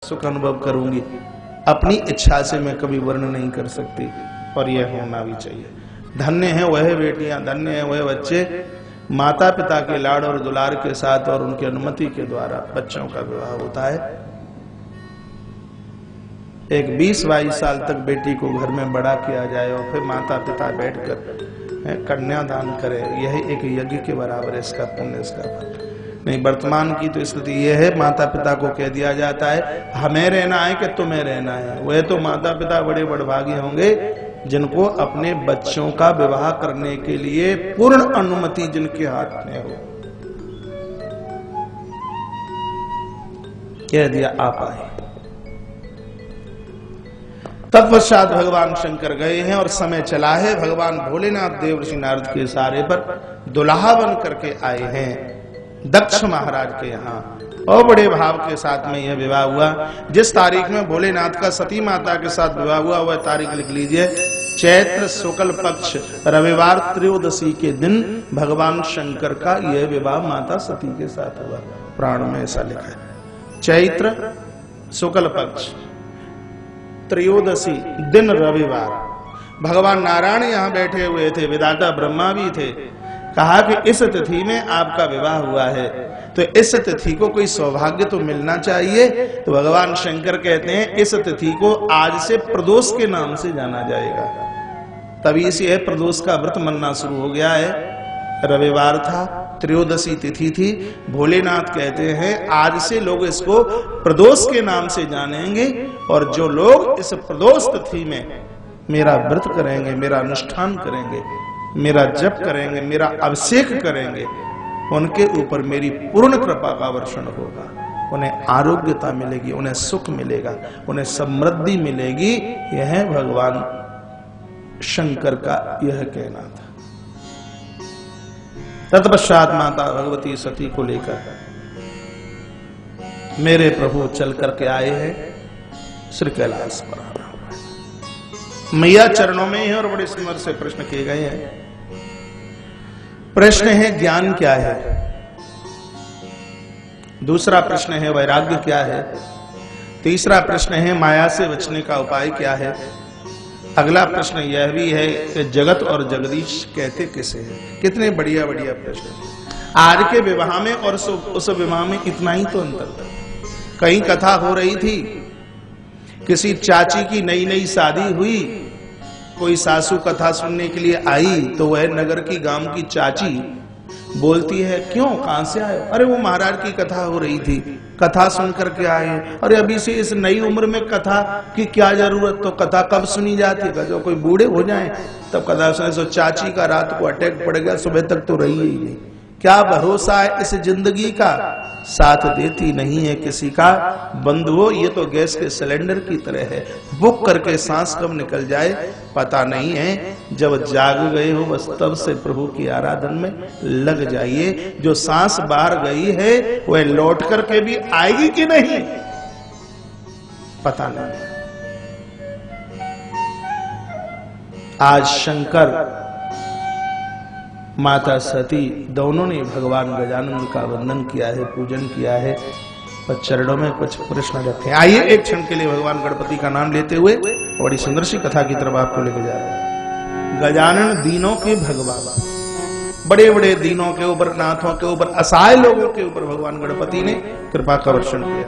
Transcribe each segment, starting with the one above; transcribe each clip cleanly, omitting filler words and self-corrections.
सुख अनुभव करूंगी, अपनी इच्छा से मैं कभी वर्ण नहीं कर सकती, और यह होना भी चाहिए। धन्य है वह बेटियां, धन्य है वह बच्चे माता पिता के लाड़ और दुलार के साथ और उनकी अनुमति के द्वारा बच्चों का विवाह होता है। एक 20-22 साल तक बेटी को घर में बड़ा किया जाए और फिर माता पिता बैठकर कन्यादान करे, यह एक यज्ञ के बराबर है, इसका पुण्य, इसका फल नहीं। वर्तमान की तो स्थिति यह है, माता पिता को कह दिया जाता है हमें रहना है कि तुम्हें रहना है। वह तो माता पिता बड़े बड़भागी होंगे जिनको अपने बच्चों का विवाह करने के लिए पूर्ण अनुमति जिनके हाथ में हो। कह दिया आप आए। तत्पश्चात भगवान शंकर गए हैं और समय चला है। भगवान भोलेनाथ देवर्षि नारद के इशारे पर दुल्हा बन करके आए हैं दक्ष महाराज के यहाँ, और बड़े भाव के साथ में यह विवाह हुआ। जिस तारीख में भोलेनाथ का सती माता के साथ विवाह हुआ वह तारीख लिख लीजिए, चैत्र शुक्ल पक्ष रविवार त्रयोदशी के दिन भगवान शंकर का यह विवाह माता सती के साथ हुआ। पुराण में ऐसा लिखा है, चैत्र शुक्ल पक्ष त्रयोदशी दिन रविवार। भगवान नारायण यहाँ बैठे हुए थे, विधाता ब्रह्मा भी थे। कहा कि इस तिथि में आपका विवाह हुआ है, तो इस तिथि को कोई सौभाग्य तो मिलना चाहिए। तो भगवान शंकर कहते हैं इस तिथि को आज से प्रदोष के नाम से जाना जाएगा। तभी से प्रदोष का व्रत मनना शुरू हो गया है। रविवार था, त्रयोदशी तिथि थी। भोलेनाथ कहते हैं आज से लोग इसको प्रदोष के नाम से जानेंगे, और जो लोग इस प्रदोष तिथि में मेरा व्रत करेंगे, मेरा अनुष्ठान करेंगे, मेरा जप करेंगे, मेरा अभिषेक करेंगे, उनके ऊपर मेरी पूर्ण कृपा का वर्षण होगा। उन्हें आरोग्यता मिलेगी, उन्हें सुख मिलेगा, उन्हें समृद्धि मिलेगी। यह भगवान शंकर का यह कहना था। तत्पश्चात माता भगवती सती को लेकर मेरे प्रभु चल करके आए हैं श्री कैलाश पर। मैया चरणों में है और बड़े सुंदर से प्रश्न किए गए हैं। प्रश्न है ज्ञान क्या है, दूसरा प्रश्न है वैराग्य क्या है, तीसरा प्रश्न है माया से बचने का उपाय क्या है, अगला प्रश्न यह भी है कि जगत और जगदीश कहते किसे है। कितने बढ़िया बढ़िया प्रश्न। आज के विवाह में और उस विवाह में इतना ही तो अंतर था। कहीं कथा हो रही थी, किसी चाची की नई नई शादी हुई, कोई सासू कथा सुनने के लिए आई, तो वह नगर की गांव की चाची बोलती है क्यों, कहां से आए? अरे वो महाराज की कथा हो रही थी, कथा सुन करके आए। अरे अभी से इस नई उम्र में कथा की क्या जरूरत, तो कथा कब सुनी जाती है, जो कोई बूढ़े हो जाएं तब कथा सुने। तो चाची का रात को अटैक पड़ गया, सुबह तक तो रही ही नहीं। क्या भरोसा है इस जिंदगी का, साथ देती नहीं है किसी का। बंधुओं ये तो गैस के सिलेंडर की तरह है, बुक करके सांस कब निकल जाए पता नहीं है। जब जाग गए हो बस तब से प्रभु की आराधन में लग जाइए। जो सांस बाहर गई है वह लौट करके भी आएगी कि नहीं पता नहीं। आज शंकर माता सती दोनों ने भगवान गजानन का वंदन किया है, पूजन किया है, और चरणों में कुछ प्रश्न रखे। आइए एक क्षण के लिए भगवान गणपति का नाम लेते हुए बड़ी सुंदर सी कथा की तरफ आपको लेके जा रहे हैं। गजानन दीनों के भगवान, बड़े बड़े दीनों के ऊपर, नाथों के ऊपर, असहाय लोगों के ऊपर भगवान गणपति ने कृपा का वर्षण किया।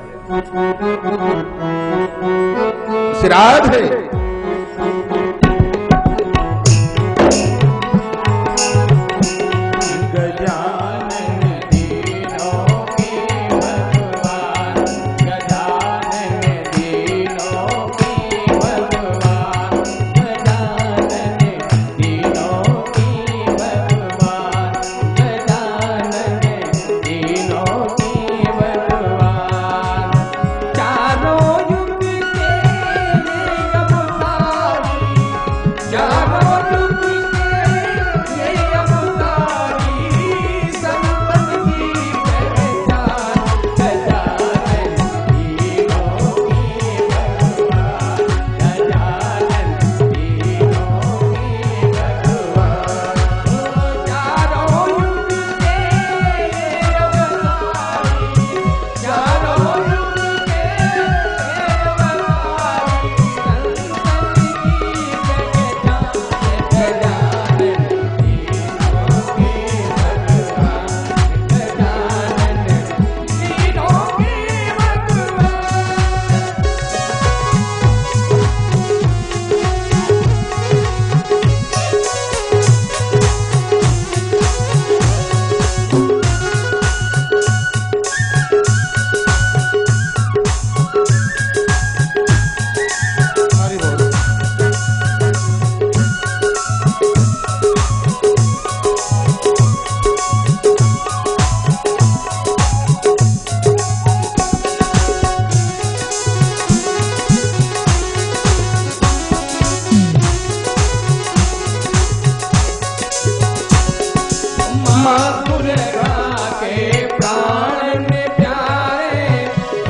श्राद्ध है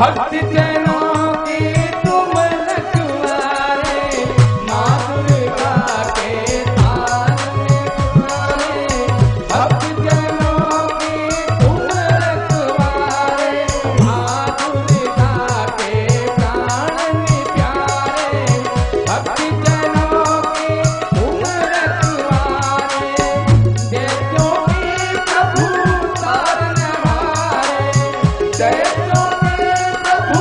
भक्त जनों की तुम रखवारे, माँ दुर्गा के तान में तुम्हारे। भक्त जनों की तुम रखवारे, माँ दुर्गा के प्राण में प्यारे। भक्त जनों की तुम रखवारे, दैत्यों के प्रभु तारनहारे, दैत्यों के प्रभु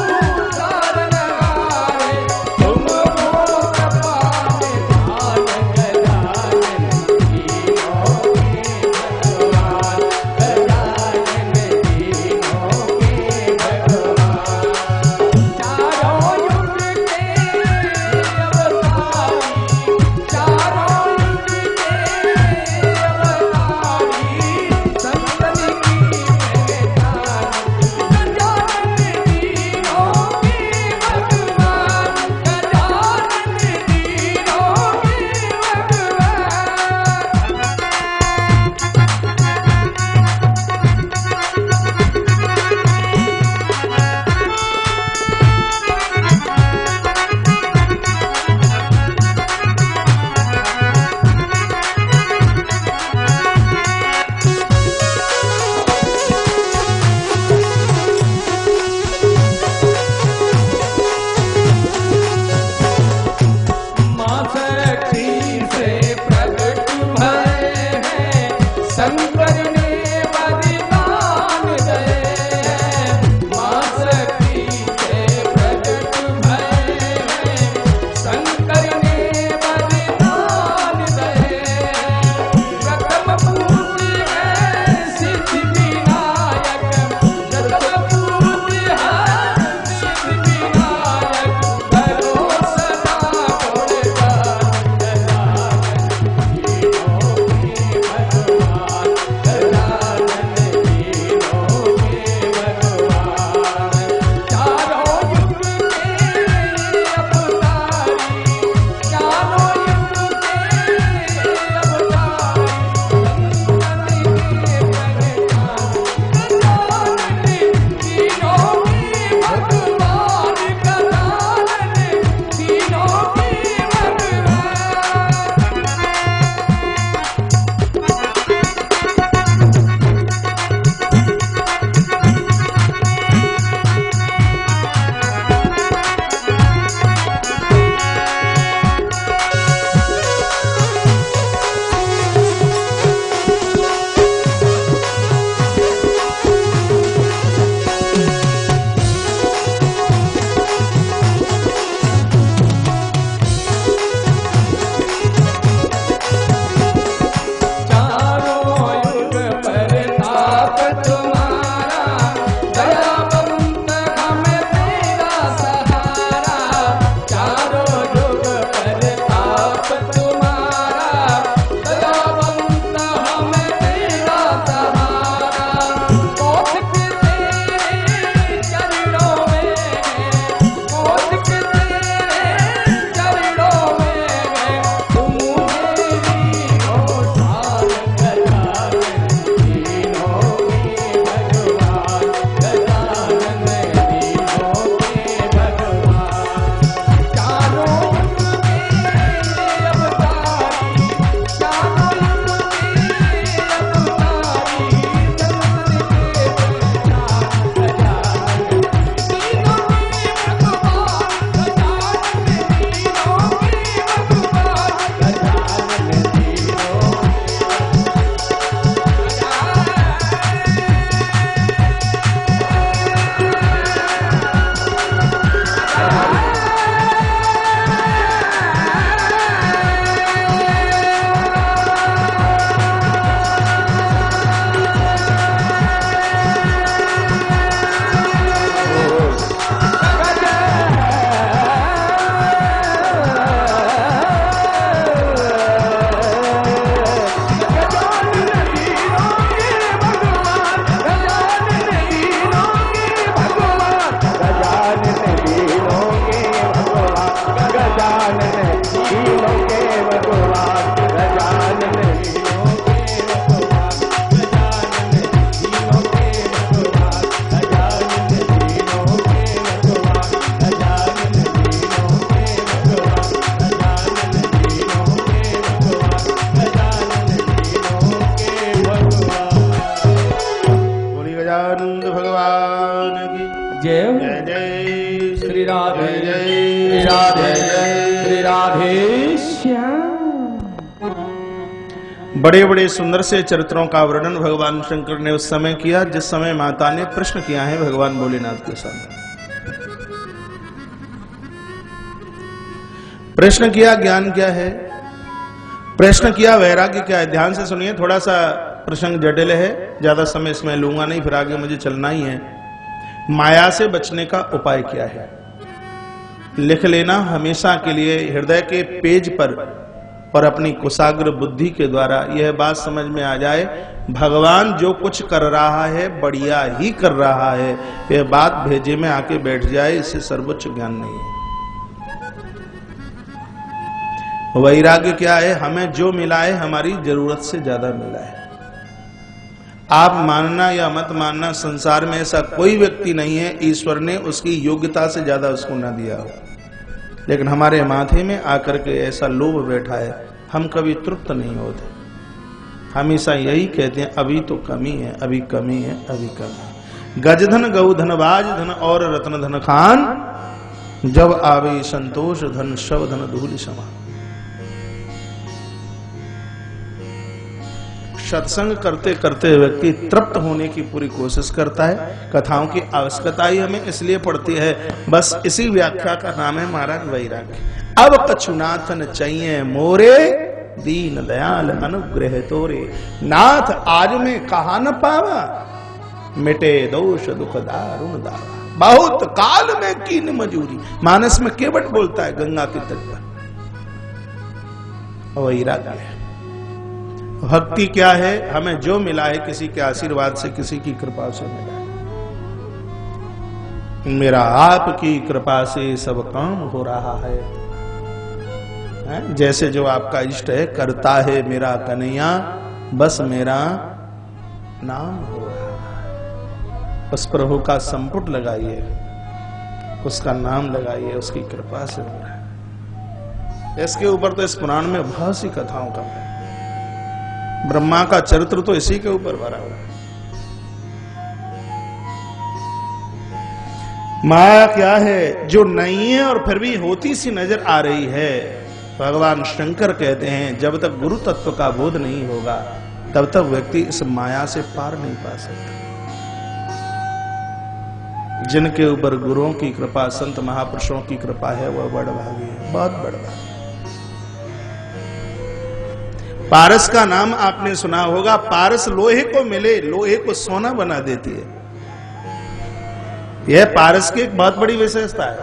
श्री राधे जय श्री राधे श्री राधे श्याम। बड़े बड़े सुंदर से चरित्रों का वर्णन भगवान शंकर ने उस समय किया जिस समय माता ने प्रश्न किया है भगवान भोलेनाथ के सामने। प्रश्न किया ज्ञान क्या है, प्रश्न किया वैराग्य क्या है। ध्यान से सुनिए, थोड़ा सा प्रसंग जटिल है, ज्यादा समय इसमें लूंगा नहीं, फिर आगे मुझे चलना ही है। माया से बचने का उपाय क्या है, लिख लेना हमेशा के लिए हृदय के पेज पर और अपनी कुशाग्र बुद्धि के द्वारा यह बात समझ में आ जाए, भगवान जो कुछ कर रहा है बढ़िया ही कर रहा है। यह बात भेजे में आके बैठ जाए, इससे सर्वोच्च ज्ञान नहीं है। वैराग्य क्या है, हमें जो मिला है हमारी जरूरत से ज्यादा मिला है। आप मानना या मत मानना, संसार में ऐसा कोई व्यक्ति नहीं है ईश्वर ने उसकी योग्यता से ज्यादा उसको ना दिया हो, लेकिन हमारे माथे में आकर के ऐसा लोभ बैठा है, हम कभी तृप्त नहीं होते। हमेशा यही कहते हैं अभी तो कमी है, अभी कमी है, अभी कमी। गजधन गौधन बाज धन और रत्न धन खान, जब आवे संतोष धन शव धन धूल समान। सत्संग करते करते व्यक्ति तृप्त होने की पूरी कोशिश करता है। कथाओं की आवश्यकता ही हमें इसलिए पड़ती है, बस इसी व्याख्या का नाम है महाराज वैराग्य। अब कछुनाथन चाहिए मोरे, दीन दयाल अनुग्रह तोरे। नाथ आज में कहा न पावा, मिटे दोष दुख दारुण दावा। बहुत काल में कीन मजूरी, मानस में केवट बोलता है गंगा के तट पर। वैराग्य है। भक्ति क्या है, हमें जो मिला है किसी के आशीर्वाद से, किसी की कृपा से मिला है। मेरा आपकी कृपा से सब काम हो रहा है। जैसे जो आपका इष्ट है करता है मेरा कन्हैया, बस मेरा नाम हो रहा है। उस प्रभु का संपुट लगाइए, उसका नाम लगाइए, उसकी कृपा से हो रहा है। इसके ऊपर तो इस पुराण में बहुत सी कथाओं का है। ब्रह्मा का चरित्र तो इसी के ऊपर भरा हुआ है। माया क्या है, जो नहीं है और फिर भी होती सी नजर आ रही है। भगवान शंकर कहते हैं जब तक गुरु तत्व का बोध नहीं होगा तब तक व्यक्ति इस माया से पार नहीं पा सकता। जिनके ऊपर गुरुओं की कृपा, संत महापुरुषों की कृपा है, वह बड़भागी है, बहुत बड़भागी। पारस का नाम आपने सुना होगा। पारस लोहे को मिले, लोहे को सोना बना देती है। यह पारस की एक बहुत बड़ी विशेषता है।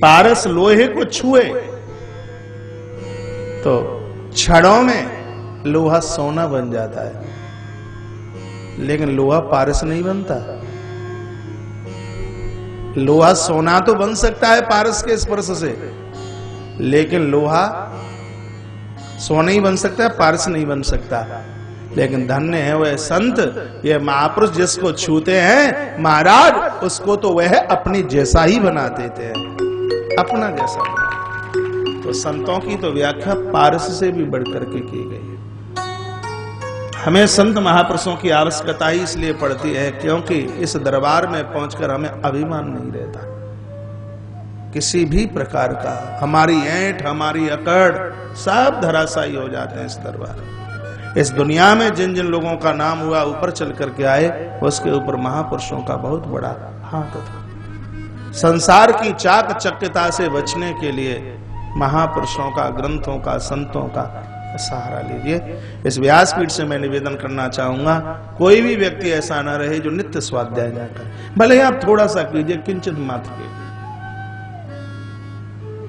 पारस लोहे को छुए तो क्षणों में लोहा सोना बन जाता है, लेकिन लोहा पारस नहीं बनता। लोहा सोना तो बन सकता है पारस के स्पर्श से, लेकिन लोहा सोना ही बन सकता है, पारस नहीं बन सकता। लेकिन धन्य है वह संत, ये महापुरुष जिसको छूते हैं महाराज, उसको तो वह अपनी जैसा ही बना देते हैं, अपना जैसा। तो संतों की तो व्याख्या पारस से भी बढ़कर के की गई है। हमें संत महापुरुषों की आवश्यकता ही इसलिए पड़ती है क्योंकि इस दरबार में पहुंचकर हमें अभिमान नहीं रहता किसी भी प्रकार का। हमारी ऐंठ, हमारी अकड़ सब धराशायी हो जाते हैं इस दरबार। इस दुनिया में जिन जिन लोगों का नाम हुआ ऊपर चल करके आए, उसके ऊपर महापुरुषों का बहुत बड़ा हाथ था। संसार की चाक चक्यता से बचने के लिए महापुरुषों का, ग्रंथों का, संतों का सहारा लीजिए। इस व्यासपीठ से मैं निवेदन करना चाहूंगा, कोई भी व्यक्ति ऐसा न रहे जो नित्य स्वाध्याय न करे। भले ही आप थोड़ा सा कीजिए, किंचित मात्र के।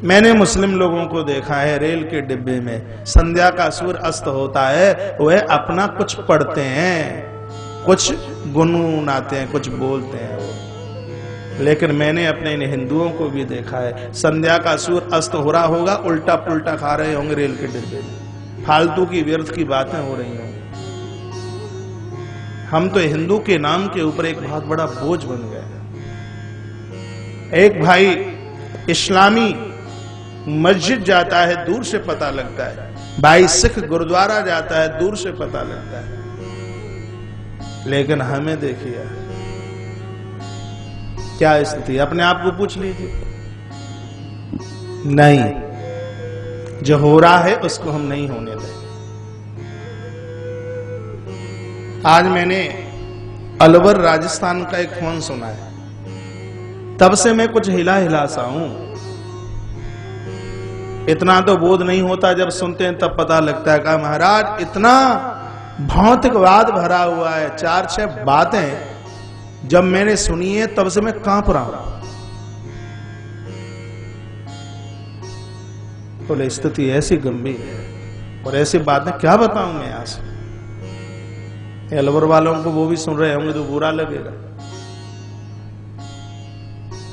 मैंने मुस्लिम लोगों को देखा है रेल के डिब्बे में संध्या का सूर्य अस्त होता है, वह अपना कुछ पढ़ते हैं, कुछ गुनगुनाते हैं, कुछ बोलते हैं वो। लेकिन मैंने अपने इन हिंदुओं को भी देखा है, संध्या का सूर्य अस्त हो रहा होगा, उल्टा पुल्टा खा रहे होंगे रेल के डिब्बे में, फालतू की व्यर्थ की बातें हो रही होंगी। हम तो हिंदू के नाम के ऊपर एक बहुत बड़ा बोझ बन गए। एक भाई इस्लामी मस्जिद जाता है, दूर से पता लगता है। भाई सिख गुरुद्वारा जाता है, दूर से पता लगता है। लेकिन हमें देखिए, क्या स्थिति, अपने आप को पूछ लीजिए। नहीं, जो हो रहा है उसको हम नहीं होने दें। आज मैंने अलवर राजस्थान का एक फोन सुना है, तब से मैं कुछ हिला हिला सा हूं। इतना तो बोध नहीं होता, जब सुनते हैं तब पता लगता है कि महाराज इतना भौतिकवाद भरा हुआ है। 4-6 बातें जब मैंने सुनी है तब से मैं कांप रहा हूं। तो स्थिति ऐसी गंभीर है और ऐसी बातें क्या बताऊं मैं यहां से। अलवर वालों को वो भी सुन रहे होंगे तो बुरा लगेगा।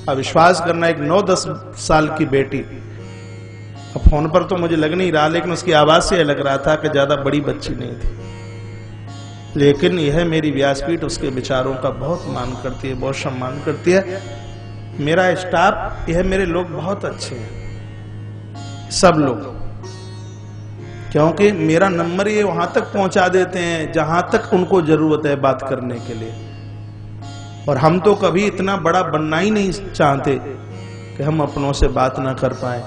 अब विश्वास करना, एक 9-10 साल की बेटी, अब फोन पर तो मुझे लग नहीं रहा, लेकिन उसकी आवाज से लग रहा था कि ज्यादा बड़ी बच्ची नहीं थी, लेकिन यह मेरी व्यासपीठ उसके विचारों का बहुत मान करती है, बहुत सम्मान करती है। मेरा स्टाफ, यह मेरे लोग बहुत अच्छे हैं, सब लोग, क्योंकि मेरा नंबर ये वहां तक पहुंचा देते हैं जहां तक उनको जरूरत है बात करने के लिए। और हम तो कभी इतना बड़ा बनना ही नहीं चाहते कि हम अपनों से बात ना कर पाए।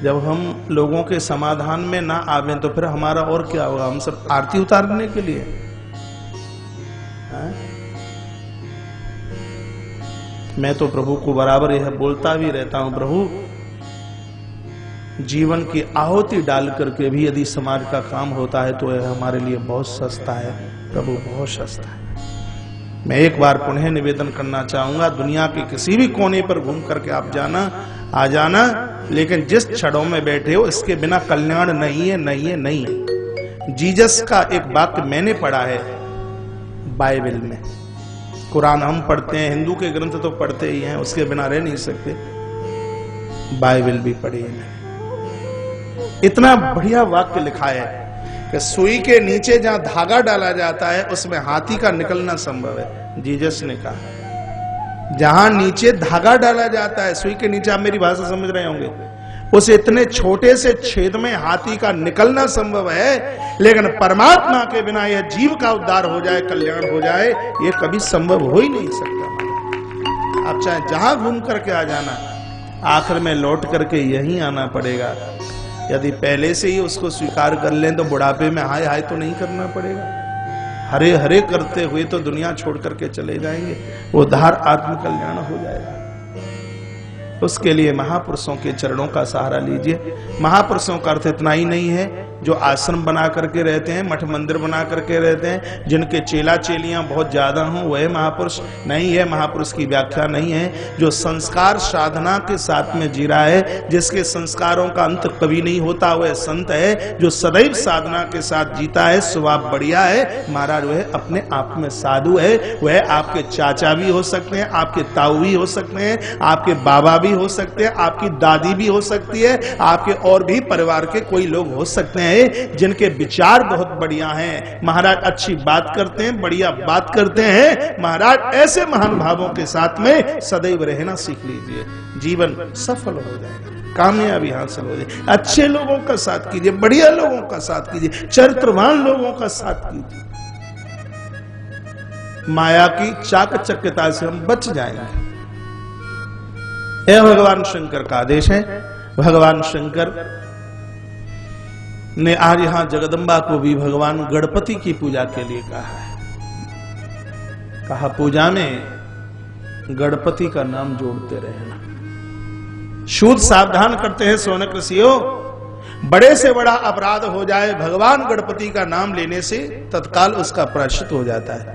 जब हम लोगों के समाधान में ना आवे तो फिर हमारा और क्या होगा, हम सब आरती उतारने के लिए। मैं तो प्रभु को बराबर यह बोलता भी रहता हूं, प्रभु जीवन की आहुति डाल करके भी यदि समाज का काम होता है तो यह हमारे लिए बहुत सस्ता है प्रभु, बहुत सस्ता है। मैं एक बार पुनः निवेदन करना चाहूंगा, दुनिया के किसी भी कोने पर घूम करके आप जाना, आ जाना, लेकिन जिस क्षणों में बैठे हो इसके बिना कल्याण नहीं है, नहीं है, नहीं है। जीसस का एक वाक्य मैंने पढ़ा है बाइबल में। कुरान हम पढ़ते हैं, हिंदू के ग्रंथ तो पढ़ते ही हैं, उसके बिना रह नहीं सकते। बाइबल भी पढ़ी है मैंने। इतना बढ़िया वाक्य लिखा है कि सुई के नीचे जहां धागा डाला जाता है उसमें हाथी का निकलना संभव है। जीसस ने कहा जहां नीचे धागा डाला जाता है, सुई के नीचे, आप मेरी भाषा समझ रहे होंगे, उस इतने छोटे से छेद में हाथी का निकलना संभव है, लेकिन परमात्मा के बिना यह जीव का उद्धार हो जाए, कल्याण हो जाए, यह कभी संभव हो ही नहीं सकता। आप चाहे जहां घूम करके आ जाना, आखिर में लौट करके यहीं आना पड़ेगा। यदि पहले से ही उसको स्वीकार कर लें तो बुढ़ापे में हाय हाय तो नहीं करना पड़ेगा। हरे हरे करते हुए तो दुनिया छोड़ करके चले जाएंगे, उद्धार आत्म कल्याण हो जाएगा। उसके लिए महापुरुषों के चरणों का सहारा लीजिए। महापुरुषों का अर्थ इतना ही नहीं है जो आश्रम बना करके रहते हैं, मठ मंदिर बना करके रहते हैं, जिनके चेला चेलियां बहुत ज्यादा हों वह महापुरुष नहीं है। महापुरुष की व्याख्या नहीं है जो संस्कार साधना के साथ में जी रहा है, जिसके संस्कारों का अंत कभी नहीं होता, वह संत है। जो सदैव साधना के साथ जीता है, स्वभाव बढ़िया है, महाराज वह अपने आप में साधु है। वह आपके चाचा भी हो सकते हैं, आपके ताऊ भी हो सकते हैं, आपके बाबा भी हो सकते हैं, आपकी दादी भी हो सकती है, आपके और भी परिवार के कोई लोग हो सकते हैं जिनके विचार बहुत बढ़िया हैं। महाराज अच्छी बात करते हैं, बढ़िया बात करते हैं। महाराज ऐसे महान भावों के साथ में सदैव रहना सीख लीजिए, जीवन सफल हो जाएगा, कामयाबी हासिल हो जाए। अच्छे लोगों का साथ कीजिए, बढ़िया लोगों का साथ कीजिए, चरित्रवान लोगों का साथ कीजिए। माया की चाकचक्यता से हम बच जाएंगे। यह भगवान शंकर का आदेश है। भगवान शंकर ने आज यहां जगदम्बा को भी भगवान गणपति की पूजा के लिए कहा है। कहा पूजा में गणपति का नाम जोड़ते रहना। शूद्र सावधान करते हैं सोनक ऋषियों, बड़े से बड़ा अपराध हो जाए भगवान गणपति का नाम लेने से तत्काल उसका प्रायश्चित हो जाता है।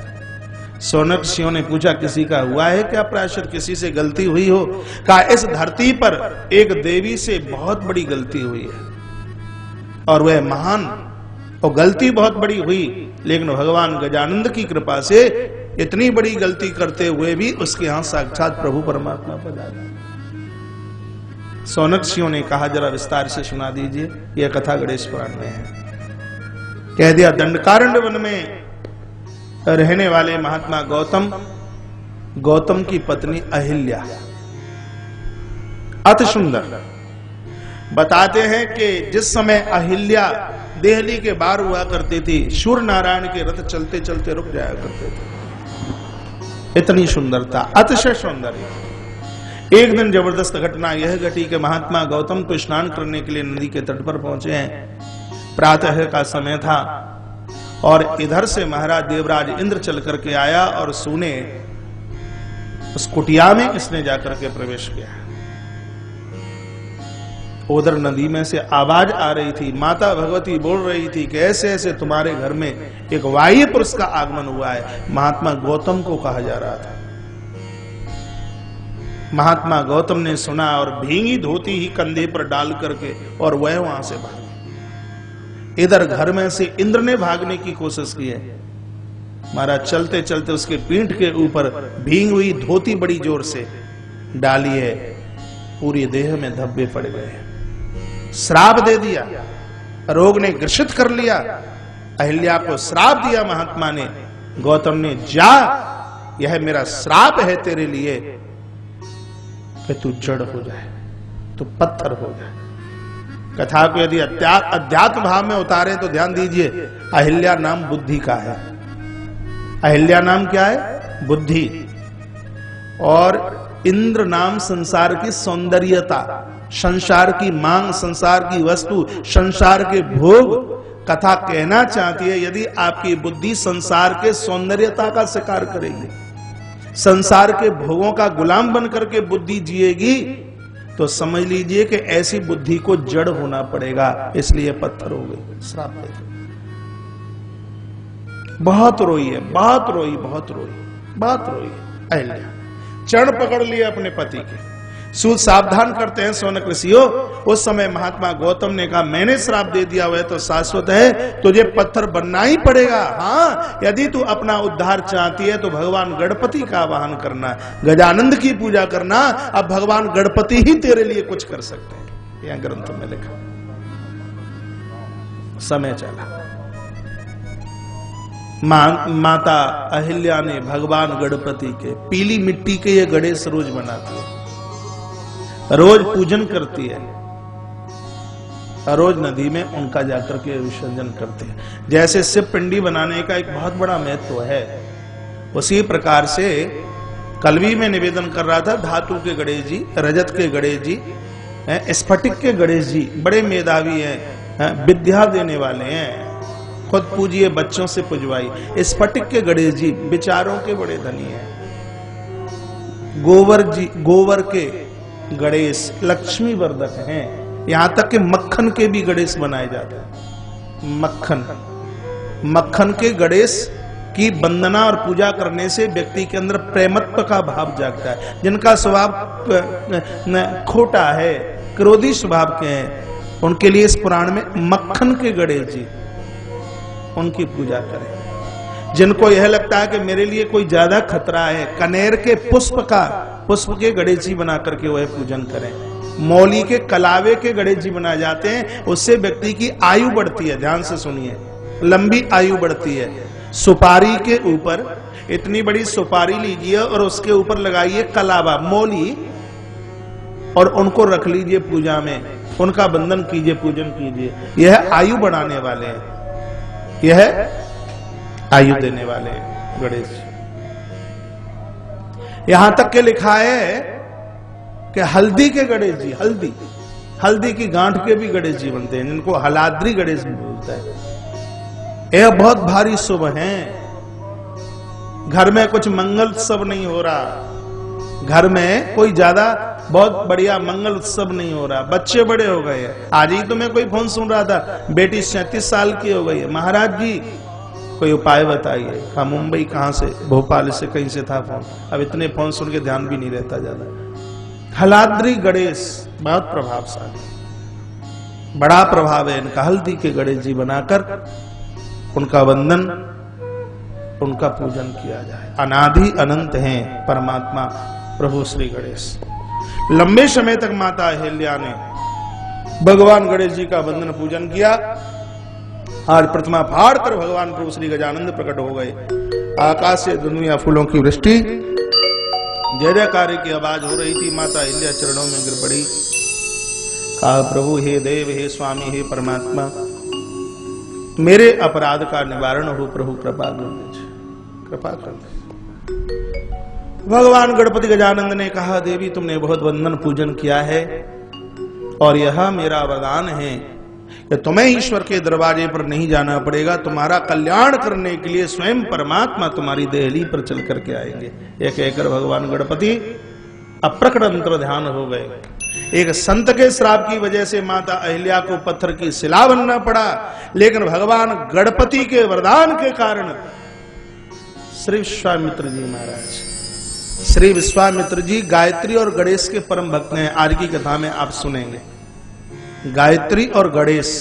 सोनक ऋषियों ने पूछा किसी का हुआ है क्या प्रायश्चित, किसी से गलती हुई हो? कहा इस धरती पर एक देवी से बहुत बड़ी गलती हुई है और वह महान, और गलती बहुत बड़ी हुई, लेकिन भगवान गजानंद की कृपा से इतनी बड़ी गलती करते हुए भी उसके यहां साक्षात प्रभु परमात्मा पधारे। सोनक ऋषियों ने कहा जरा विस्तार से सुना दीजिए, यह कथा गणेश पुराण में है। कह दिया दंडकारण्य वन में रहने वाले महात्मा गौतम की पत्नी अहिल्या अति सुंदर। बताते हैं कि जिस समय अहिल्या देहली के बाहर हुआ करती थी, सूर्य नारायण के रथ चलते चलते रुक जाया करते थे। इतनी सुंदरता, अतिशय सौंदर्य। एक दिन जबरदस्त घटना यह घटी कि महात्मा गौतम तो स्नान करने के लिए नदी के तट पर पहुंचे हैं। प्रातः का समय था और इधर से महाराज देवराज इंद्र चल करके आया और सुने उस कुटिया में इसने जाकर के प्रवेश किया। उधर नदी में से आवाज आ रही थी, माता भगवती बोल रही थी कि ऐसे ऐसे तुम्हारे घर में एक वाह्य पुरुष का आगमन हुआ है। महात्मा गौतम को कहा जा रहा था। महात्मा गौतम ने सुना और भींगी धोती ही कंधे पर डाल करके और वह वहां से भागे। इधर घर में से इंद्र ने भागने की कोशिश की है। महाराज चलते चलते उसके पीठ के ऊपर भींग हुई धोती बड़ी जोर से डाली है, पूरी देह में धब्बे पड़ गए। श्राप दे दिया, रोग ने ग्रसित कर लिया। अहिल्या को श्राप दिया महात्मा ने। गौतम ने, जा, यह मेरा श्राप है तेरे लिए कि तू जड़ हो जाए, तू पत्थर हो जाए। कथा को यदि अध्यात्म भाव में उतारे तो ध्यान दीजिए, अहिल्या नाम बुद्धि का है। अहिल्या नाम क्या है? बुद्धि। और इंद्र नाम संसार की सौंदर्यता, संसार की मांग, संसार की वस्तु, संसार के भोग। कथा कहना चाहती है यदि आपकी बुद्धि संसार के सौंदर्यता का शिकार करेगी, संसार के भोगों का गुलाम बन करके बुद्धि जिएगी, तो समझ लीजिए कि ऐसी बुद्धि को जड़ होना पड़ेगा। इसलिए पत्थर हो गई, श्राप दे दिया। बहुत रोई है, बहुत रोई, बहुत रोई, बहुत रोई अहिल्या। चरण पकड़ लिए अपने पति के। सूत सावधान करते हैं सोनक ऋषियों। उस समय महात्मा गौतम ने कहा, मैंने श्राप दे दिया, वह तो शाश्वत है, तुझे पत्थर बनना ही पड़ेगा। हाँ, यदि तू अपना उद्धार चाहती है तो भगवान गणपति का आवाहन करना, गजानंद की पूजा करना। अब भगवान गणपति ही तेरे लिए कुछ कर सकते हैं, यह ग्रंथ में लिखा। समय चला, माता अहिल्या ने भगवान गणपति के पीली मिट्टी के ये गणेश रोज बनाती है, रोज पूजन करती है, रोज नदी में उनका जाकर के विसर्जन करते हैं। जैसे शिव पिंडी बनाने का एक बहुत बड़ा महत्व है, उसी प्रकार से कल भी मैं निवेदन कर रहा था, धातु के गणेश जी, रजत के गणेश जी, स्फटिक के गणेश जी बड़े मेधावी हैं, विद्या देने वाले हैं, खुद पूजिए, बच्चों से पुजवाई। स्फटिक के गणेश जी विचारों के बड़े धनी हैं। गोबर के गणेश लक्ष्मी वर्धक हैं। यहां तक कि मक्खन के भी गणेश बनाए जाते हैं। मक्खन के गणेश की वंदना और पूजा करने से व्यक्ति के अंदर प्रेमत्व का भाव जागता है। जिनका स्वभाव खोटा है, क्रोधी स्वभाव के हैं, उनके लिए इस पुराण में मक्खन के गणेश जी, उनकी पूजा करें। जिनको यह लगता है कि मेरे लिए कोई ज्यादा खतरा है, कनेर के पुष्प के गणेश जी बना करके वह पूजन करें। मौली के कलावे के गणेश जी बनाए जाते हैं, उससे व्यक्ति की आयु बढ़ती है। ध्यान से सुनिए, लंबी आयु बढ़ती है। सुपारी के ऊपर इतनी बड़ी सुपारी लीजिए और उसके ऊपर लगाइए कलावा, मौली, और उनको रख लीजिए पूजा में, उनका बंधन कीजिए, पूजन कीजिए। यह आयु बढ़ाने वाले हैं, यह आयु देने वाले गणेश जी। यहां तक के लिखा है कि हल्दी के गणेश जी, हल्दी की गांठ के भी गणेश जी बनते हैं, जिनको हलाद्री गणेश बोलता है। यह बहुत भारी शुभ है। घर में कुछ मंगल उत्सव नहीं हो रहा, घर में कोई ज्यादा बहुत बढ़िया मंगल उत्सव नहीं हो रहा, बच्चे बड़े हो गए। आज ही तो मैं कोई फोन सुन रहा था, बेटी 37 साल की हो गई है। महाराज जी कोई उपाय बताइए। कहा मुंबई कहां से, भोपाल से, कहीं से था फोन। अब इतने फोन सुन के ध्यान भी नहीं रहता ज्यादा। हलाद्री गणेश बहुत प्रभावशाली, बड़ा प्रभाव है इनका। हल्दी के गणेश जी बनाकर उनका वंदन, उनका पूजन किया जाए। अनादि अनंत हैं परमात्मा प्रभु श्री गणेश। लंबे समय तक माता अहिल्या ने भगवान गणेश जी का वंदन पूजन किया। आज प्रतिमा फाड़ कर भगवान प्रभु श्री गजानंद प्रकट हो गए। आकाश से दुनिया फूलों की वृष्टि, जय जयकार की आवाज हो रही थी। माता अहिल्या चरणों में गिर पड़ी। कहा प्रभु हे देव, हे स्वामी, हे परमात्मा, मेरे अपराध का निवारण हो। प्रभु कृपा कर दीजिए, कृपा कर दीजिए। भगवान गणपति गजानंद ने कहा, देवी तुमने बहुत वंदन पूजन किया है और यह मेरा वरदान है कि तुम्हें ईश्वर के दरवाजे पर नहीं जाना पड़ेगा, तुम्हारा कल्याण करने के लिए स्वयं परमात्मा तुम्हारी देहली पर चल करके आएंगे। यह कहकर भगवान गणपति अप्रकट अंतर ध्यान हो गए। एक संत के श्राप की वजह से माता अहिल्या को पत्थर की शिला बनना पड़ा, लेकिन भगवान गणपति के वरदान के कारण श्री विश्वामित्र जी महाराज, श्री विश्वामित्र जी गायत्री और गणेश के परम भक्त हैं। आज की कथा में आप सुनेंगे गायत्री और गणेश,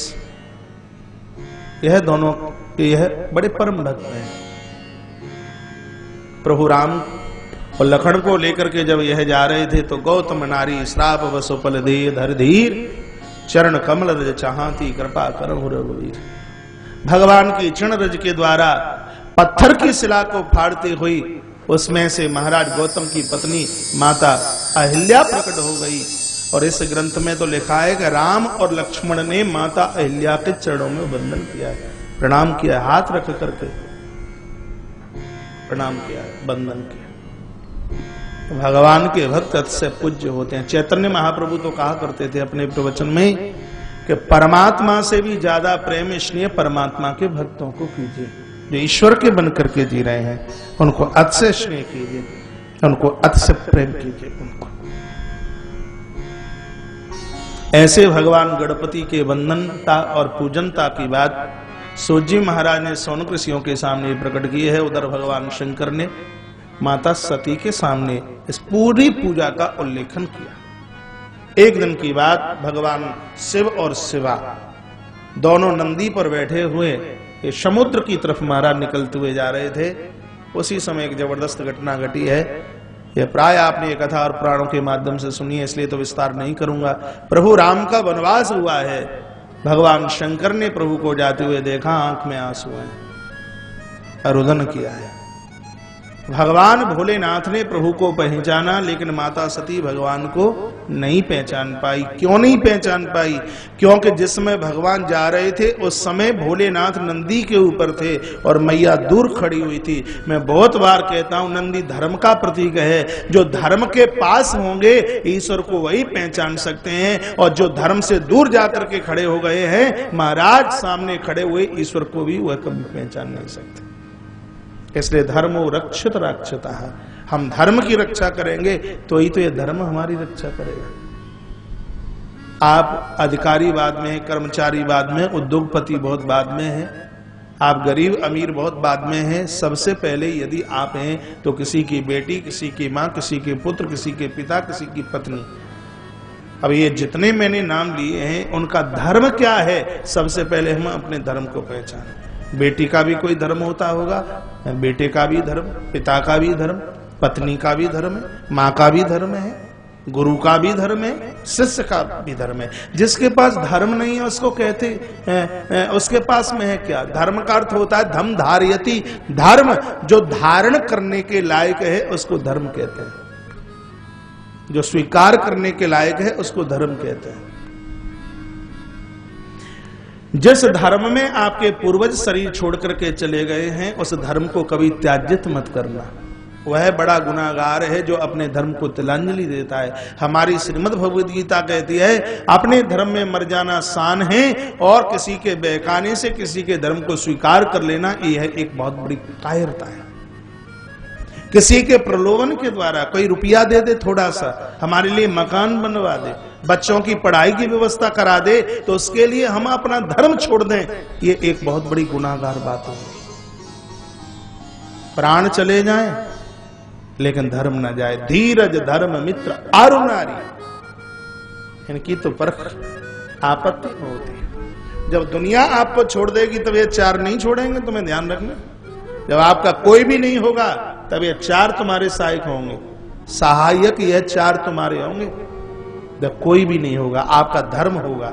यह दोनों यह बड़े परम भक्त हैं। प्रभु राम और लखन को लेकर के जब यह जा रहे थे तो गौतम नारी श्राप वसुपल दे धर धीर चरण कमल रज चाहती कृपा करहु रघुवीर। भगवान की चरण रज के द्वारा पत्थर की शिला को फाड़ती हुई उसमें से महाराज गौतम की पत्नी माता अहिल्या प्रकट हो गई। और इस ग्रंथ में तो लिखा है कि राम और लक्ष्मण ने माता अहिल्या के चरणों में वंदन किया, प्रणाम किया, हाथ रख करके प्रणाम किया, वंदन किया। भगवान के भक्त अतिशय पूज्य होते हैं। चैतन्य महाप्रभु तो कहा करते थे अपने प्रवचन में कि परमात्मा से भी ज्यादा प्रेम स्नेह परमात्मा के भक्तों को कीजिए। जो ईश्वर के बन करके जी रहे हैं उनको अतिशय स्नेह कीजिए, उनको अतिशय प्रेम कीजिए उनको। ऐसे भगवान गणपति के वंदनता और पूजनता की बात सूजी महाराज ने सौनक ऋषियों के सामने प्रकट की है। उधर भगवान शंकर ने माता सती के सामने इस पूरी पूजा का उल्लेखन किया। एक दिन की बात, भगवान शिव और शिवा दोनों नंदी पर बैठे हुए ये समुद्र की तरफ महाराज निकलते हुए जा रहे थे। उसी समय एक जबरदस्त घटना घटी है। यह प्राय आपने ये कथा और पुराणों के माध्यम से सुनी है, इसलिए तो विस्तार नहीं करूंगा। प्रभु राम का वनवास हुआ है। भगवान शंकर ने प्रभु को जाते हुए देखा, आंख में आंसू हैं, रुदन किया है। भगवान भोलेनाथ ने प्रभु को पहचाना, लेकिन माता सती भगवान को नहीं पहचान पाई। क्यों नहीं पहचान पाई? क्योंकि जिस समय भगवान जा रहे थे उस समय भोलेनाथ नंदी के ऊपर थे और मैया दूर खड़ी हुई थी। मैं बहुत बार कहता हूं, नंदी धर्म का प्रतीक है। जो धर्म के पास होंगे ईश्वर को वही पहचान सकते हैं, और जो धर्म से दूर जाकर के खड़े हो गए हैं महाराज, सामने खड़े हुए ईश्वर को भी वह कभी पहचान नहीं सकते। इसलिए धर्मो रक्षित रक्षता है। हम धर्म की रक्षा करेंगे तो ही तो ये धर्म हमारी रक्षा करेगा। आप अधिकारीवाद में है, कर्मचारीवाद में, उद्योगपति बहुत बाद में है, आप गरीब अमीर बहुत बाद में है। सबसे पहले यदि आप हैं तो किसी की बेटी, किसी की माँ, किसी के पुत्र, किसी के पिता, किसी की पत्नी। अब ये जितने मैंने नाम लिए हैं उनका धर्म क्या है, सबसे पहले हम अपने धर्म को पहचानें। बेटी का भी कोई धर्म होता होगा, बेटे का भी धर्म, पिता का भी धर्म, पत्नी का भी धर्म है, माँ का भी धर्म है, गुरु का भी धर्म है, शिष्य का भी धर्म है। जिसके पास धर्म नहीं है उसको कहते हैं, उसके पास में है क्या? धर्म का अर्थ होता है धम धारयति। धर्म जो धारण करने के लायक है उसको धर्म कहते हैं, जो स्वीकार करने के लायक है उसको धर्म कहते हैं। जिस धर्म में आपके पूर्वज शरीर छोड़ करके चले गए हैं उस धर्म को कभी त्याज्यत मत करना। वह बड़ा गुनाहगार है जो अपने धर्म को तिलांजलि देता है। हमारी श्रीमद् भगवद गीता कहती है अपने धर्म में मर जाना शान है, और किसी के बहकाने से किसी के धर्म को स्वीकार कर लेना यह एक बहुत बड़ी कायरता है। किसी के प्रलोभन के द्वारा कोई रुपया दे दे, थोड़ा सा हमारे लिए मकान बनवा दे, बच्चों की पढ़ाई की व्यवस्था करा दे, तो उसके लिए हम अपना धर्म छोड़ दें, ये एक बहुत बड़ी गुनाहगार बात है। प्राण चले जाएं लेकिन धर्म न जाए। धीरज धर्म मित्र आरु नारी, इनकी तो परख आपत्ति होती है। जब दुनिया आपको छोड़ देगी तब ये चार नहीं छोड़ेंगे, तुम्हें ध्यान रखना। जब आपका कोई भी नहीं होगा तब ये चार तुम्हारे सहायक होंगे, सहायक ये चार तुम्हारे होंगे। जब कोई भी नहीं होगा, आपका धर्म होगा,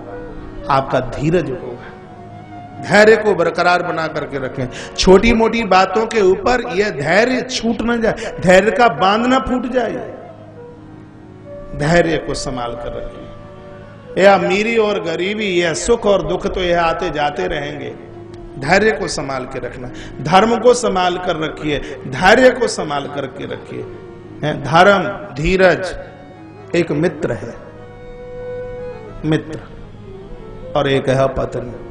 आपका धीरज होगा। धैर्य को बरकरार बना करके रखें। छोटी मोटी बातों के ऊपर यह धैर्य छूट न जाए, धैर्य का बांध ना फूट जाए। धैर्य को संभाल कर रखें। यह अमीरी और गरीबी, यह सुख और दुख तो यह आते जाते रहेंगे। धैर्य को संभाल के रखना, धर्म को संभाल कर रखिए, धैर्य को संभाल करके रखिए। धर्म, धीरज एक मित्र है, मित्र, और एक है पत्नी।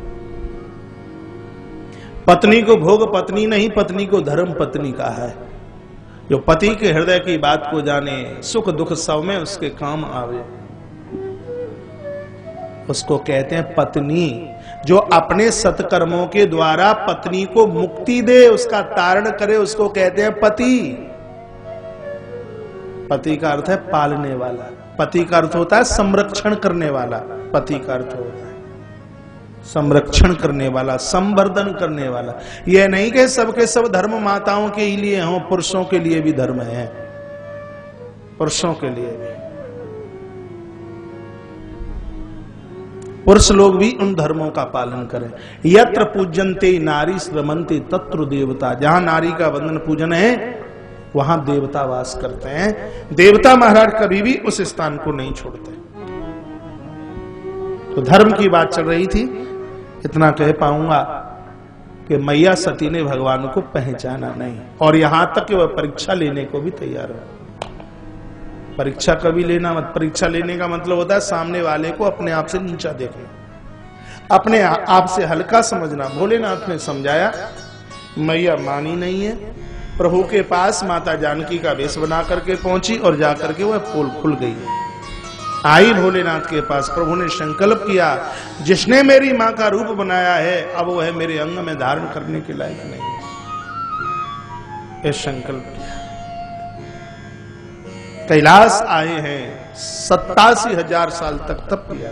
पत्नी को भोग पत्नी नहीं, पत्नी को धर्म पत्नी कहा है। जो पति के हृदय की बात को जाने, सुख दुख सब में उसके काम आवे, उसको कहते हैं पत्नी। जो अपने सत्कर्मों के द्वारा पत्नी को मुक्ति दे, उसका तारण करे, उसको कहते हैं पति। पति का अर्थ है पालने वाला, पति का अर्थ होता है संरक्षण करने वाला, पति का अर्थ होता है संरक्षण करने वाला, संवर्धन करने वाला। यह नहीं कि सबके सब धर्म माताओं के ही लिए हों, पुरुषों के लिए भी धर्म है, पुरुषों के लिए भी। पुरुष लोग भी उन धर्मों का पालन करें। यत्र पूज्यन्ते नारी श्रमन्ते तत्र देवता। जहां नारी का वंदन पूजन है वहां देवता वास करते हैं। देवता महाराज कभी भी उस स्थान को नहीं छोड़ते। तो धर्म की बात चल रही थी। इतना कह पाऊंगा कि मैया सती ने भगवान को पहचाना नहीं, और यहां तक कि वह परीक्षा लेने को भी तैयार है। परीक्षा कभी लेना मत। परीक्षा लेने का मतलब होता है सामने वाले को अपने आप से नीचा देखना, अपने आप से हल्का समझना। भोलेनाथ ने समझाया, मैया मानी नहीं है। प्रभु के पास माता जानकी का वेश बना करके पहुंची और जाकर के वह पोल खुल गई। आई भोलेनाथ के पास, प्रभु ने संकल्प किया, जिसने मेरी मां का रूप बनाया है अब वह मेरे अंग में धारण करने के लायक नहीं है। यह संकल्प किया। कैलाश आए हैं, 87,000 साल तक तप किया।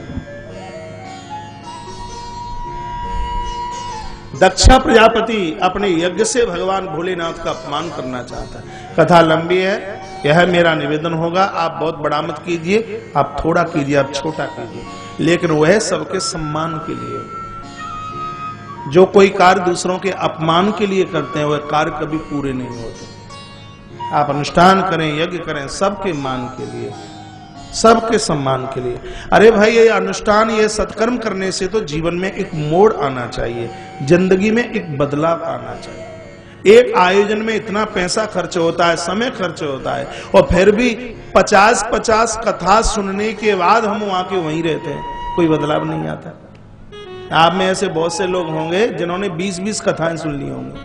दक्षा प्रजापति अपने यज्ञ से भगवान भोलेनाथ का अपमान करना चाहता है। कथा लंबी है, यह मेरा निवेदन होगा, आप बहुत बड़ा मत कीजिए, आप थोड़ा कीजिए, आप छोटा कीजिए, लेकिन वह सबके सम्मान के लिए। जो कोई कार्य दूसरों के अपमान के लिए करते हैं वह कार्य कभी पूरे नहीं होते। आप अनुष्ठान करें, यज्ञ करें, सबके मान के लिए, सबके सम्मान के लिए। अरे भाई, ये अनुष्ठान, ये सत्कर्म करने से तो जीवन में एक मोड़ आना चाहिए, जिंदगी में एक बदलाव आना चाहिए। एक आयोजन में इतना पैसा खर्च होता है, समय खर्च होता है, और फिर भी 50-50 कथा सुनने के बाद हम वहां के वहीं रहते हैं, कोई बदलाव नहीं आता। आप में ऐसे बहुत से लोग होंगे जिन्होंने 20-20 कथाएं सुन ली होंगी।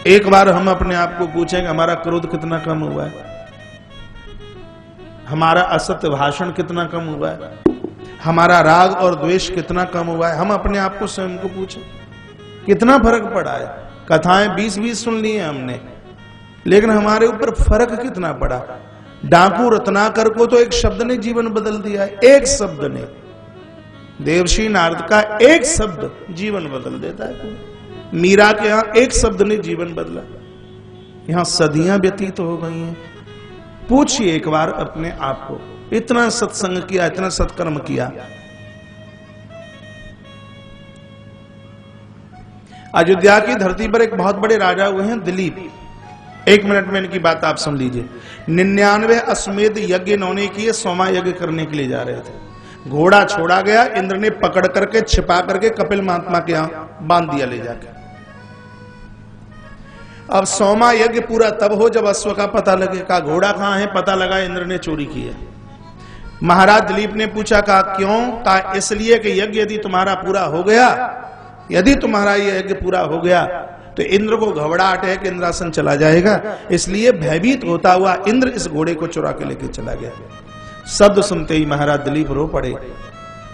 एक बार हम अपने आप को पूछेंगे, हमारा क्रोध कितना कम हुआ है, हमारा असत्य भाषण कितना कम हुआ है, हमारा राग और द्वेष कितना कम हुआ है। हम अपने आप को स्वयं को पूछें, कितना फर्क पड़ा है। कथाएं 20-20 सुन ली हैं हमने, लेकिन हमारे ऊपर फर्क कितना पड़ा। डाकू रत्नाकर को तो एक शब्द ने जीवन बदल दिया है, एक शब्द ने। देवर्षि नारद का एक शब्द जीवन बदल देता है। मीरा के यहां एक शब्द ने जीवन बदला। यहां सदियां व्यतीत हो गई हैं। पूछिए एक बार अपने आप को, इतना सत्संग किया, इतना सत्कर्म किया। अयोध्या की धरती पर एक बहुत बड़े राजा हुए हैं दिलीप। 1 मिनट में इनकी बात आप सुन लीजिए। 99 अश्वमेध यज्ञ इन्होंने किए, 100वां यज्ञ करने के लिए जा रहे थे। घोड़ा छोड़ा गया, इंद्र ने पकड़ करके छिपा करके कपिल महात्मा के यहां बांध दिया ले जाकर। अब 100वां यज्ञ पूरा तब हो जब अश्व का पता लगे। कहा घोड़ा कहां है, पता लगा इंद्र ने चोरी की है। महाराज दिलीप ने पूछा, कहा क्यों? कहा इसलिए कि यज्ञ यदि तुम्हारा पूरा हो गया, यदि तुम्हारा यह यज्ञ पूरा हो गया तो इंद्र को घबराहट है कि इंद्रासन चला जाएगा, इसलिए भयभीत होता हुआ इंद्र इस घोड़े को चुरा के लेके चला गया। शब्द सुनते ही महाराज दिलीप रो पड़े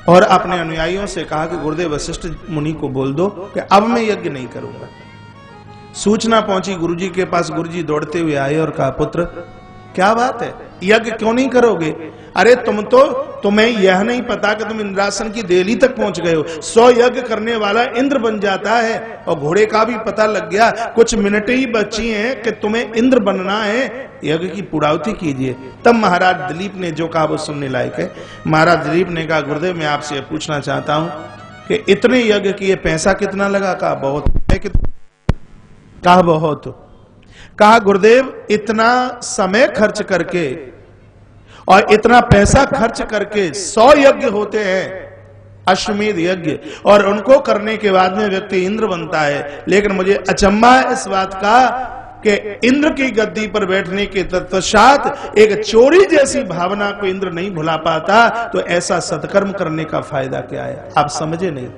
और अपने अनुयायियों से कहा कि गुरुदेव वशिष्ठ मुनि को बोल दो कि अब मैं यज्ञ नहीं करूंगा। सूचना पहुंची गुरुजी के पास। गुरुजी दौड़ते हुए आए और कहा, पुत्र क्या बात है, यज्ञ क्यों नहीं करोगे? अरे तुम्हें यह नहीं पता कि तुम इंद्रासन की देहली तक पहुंच गए हो। 100 यज्ञ करने वाला इंद्र बन जाता है, और घोड़े का भी पता लग गया, कुछ मिनट ही बची हैं कि तुम्हें इंद्र बनना है, यज्ञ की पूर्णाहुति कीजिए। तब महाराज दिलीप ने जो कहा वो सुनने लायक है। महाराज दिलीप ने कहा, गुरुदेव मैं आपसे पूछना चाहता हूं कि इतने यज्ञ किए, पैसा कितना लगा? कहा बहुत है। कहा बहुत। कहा गुरुदेव इतना समय खर्च करके और इतना पैसा खर्च करके 100 यज्ञ होते हैं, अश्वमेध यज्ञ, और उनको करने के बाद में व्यक्ति इंद्र बनता है। लेकिन मुझे अचंभा है इस बात का कि इंद्र की गद्दी पर बैठने के तत्पश्चात एक चोरी जैसी भावना को इंद्र नहीं भुला पाता, तो ऐसा सत्कर्म करने का फायदा क्या है? आप समझे नहीं।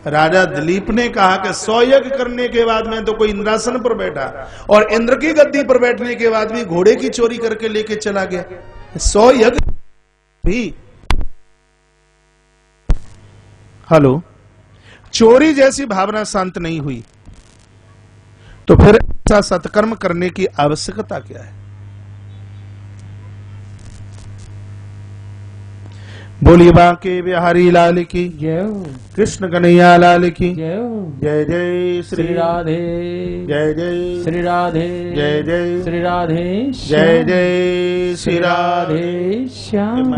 राजा दिलीप ने कहा कि 100 यज्ञ करने के बाद में तो कोई इंद्रासन पर बैठा और इंद्र की गद्दी पर बैठने के बाद भी घोड़े की चोरी करके लेके चला गया। 100 यज्ञ भी हेलो चोरी जैसी भावना शांत नहीं हुई, तो फिर ऐसा सत्कर्म करने की आवश्यकता क्या है? बोलिए बांके बिहारी लाल की जय, कृष्ण कन्हैया लाल की जय, जय जय श्री राधे, जय जय श्री राधे, जय जय श्री राधे, जय जय श्री राधे। राधे श्याम।